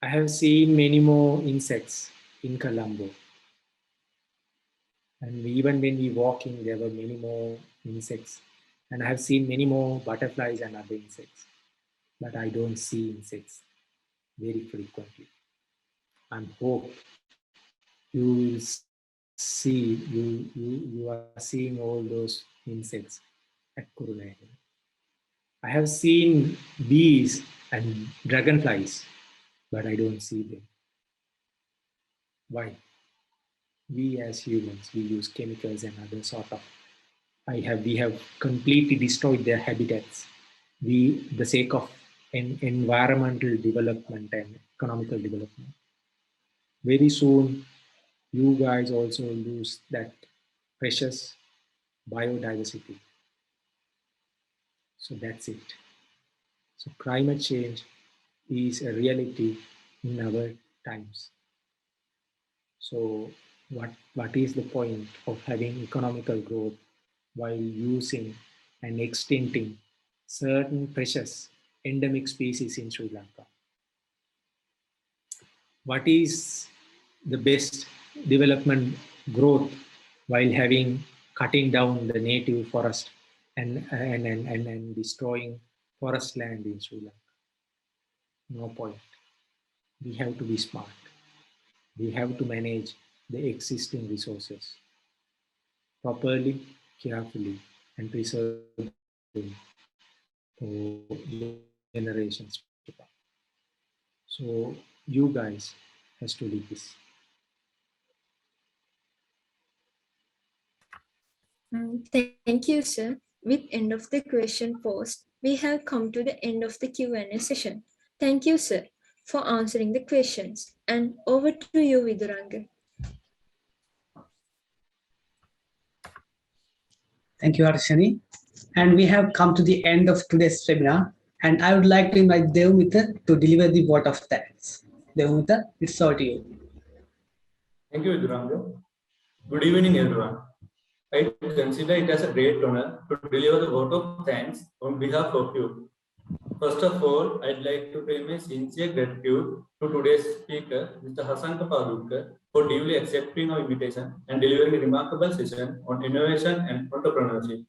I have seen many more insects in Colombo. And even when we walking, there were many more insects. And I have seen many more butterflies and other insects. But I don't see insects very frequently. I hope you will you are seeing all those insects at Kurunegala. I have seen bees and dragonflies, but I don't see them. Why? We as humans, we use chemicals and other sort of, we have completely destroyed their habitats. The sake of environmental development and economical development. Very soon, you guys also lose that precious biodiversity. So that's it. So climate change is a reality in our times. So what is the point of having economical growth while using and extincting certain precious endemic species in Sri Lanka? What is the best development growth while cutting down the native forest and destroying forest land in Sri Lanka? No point. We have to be smart. We have to manage the existing resources properly, carefully, and preserve them for generations to come. So you guys has to lead this. Thank you, sir. With end of the question posed, we have come to the end of the Q&A session. Thank you, sir, for answering the questions. And over to you, Viduranga. Thank you, Harshani. And we have come to the end of today's webinar. And I would like to invite Devmita to deliver the vote of thanks. Devmita, it's all to you. Thank you, Ethugalpura. Good evening, everyone. I consider it as a great honor to deliver the vote of thanks on behalf of you. First of all, I'd like to pay my sincere gratitude to today's speaker, Mr. Hasanka Padukka, for duly accepting our invitation and delivering a remarkable session on innovation and entrepreneurship.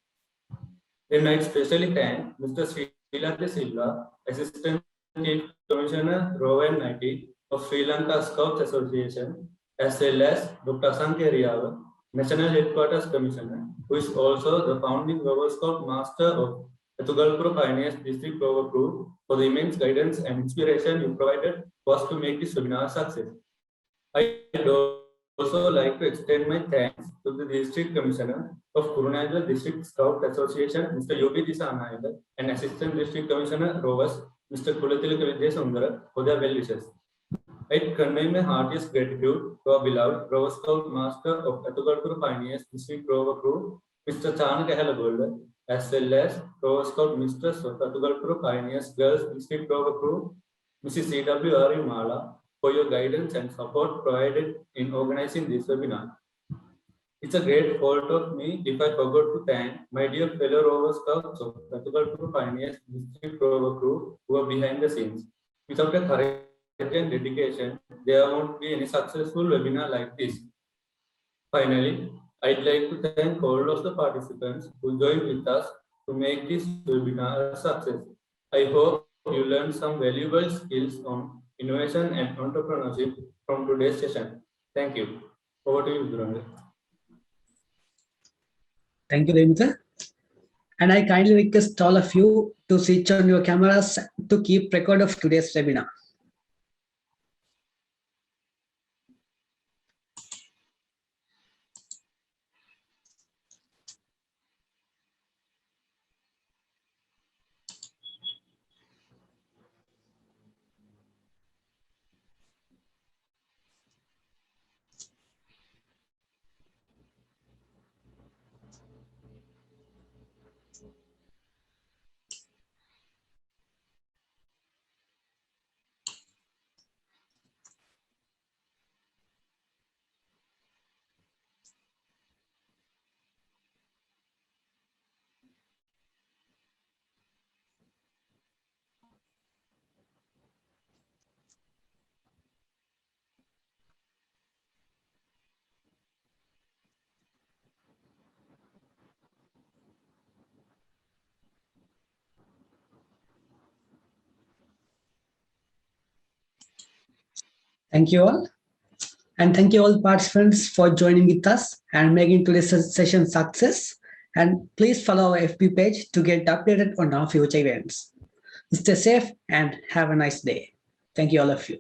Then I'd especially thank Mr. Srilatha Silva, Assistant Chief Commissioner, Rover and IT of Sri Lanka Scouts Association, as well as Dr. Hasanka Padukka, National Headquarters Commissioner, who is also the founding Rover Scout Master of Ethugalpura Pioneers District Rover Group, for the immense guidance and inspiration you provided for us to make this webinar a success. I'd also like to extend my thanks to the District Commissioner of Kurunegala District Scout Association, Mr. Yogi Disanayaka, and Assistant District Commissioner Rovers, Mr. Kulathilaka Sundara, for their well wishes. I convey my heartiest gratitude to our beloved Rover Scout Master of Ethugalpura Pioneers District Rover Group, Mr. Chanaka Helagolda, as well as Rover Scout Mistress of Ethugalpura Pioneers Girls District Rover Group, Mrs. C.W.R. Mala, for your guidance and support provided in organizing this webinar. It's a great fault of me if I forgot to thank my dear fellow Rover Scouts of Ethugalpura Pioneers District Rover Group who are behind the scenes. Without a courage and dedication, there won't be any successful webinar like this. Finally, I'd like to thank all of the participants who joined with us to make this webinar a success. I hope you learned some valuable skills on innovation and entrepreneurship from today's session. Thank you. Over to you, Dhuranga. Thank you, Devmita. And I kindly request all of you to switch on your cameras to keep record of today's webinar. Thank you all. And thank you all participants for joining with us and making today's session success. And please follow our FB page to get updated on our future events. Stay safe and have a nice day. Thank you all of you.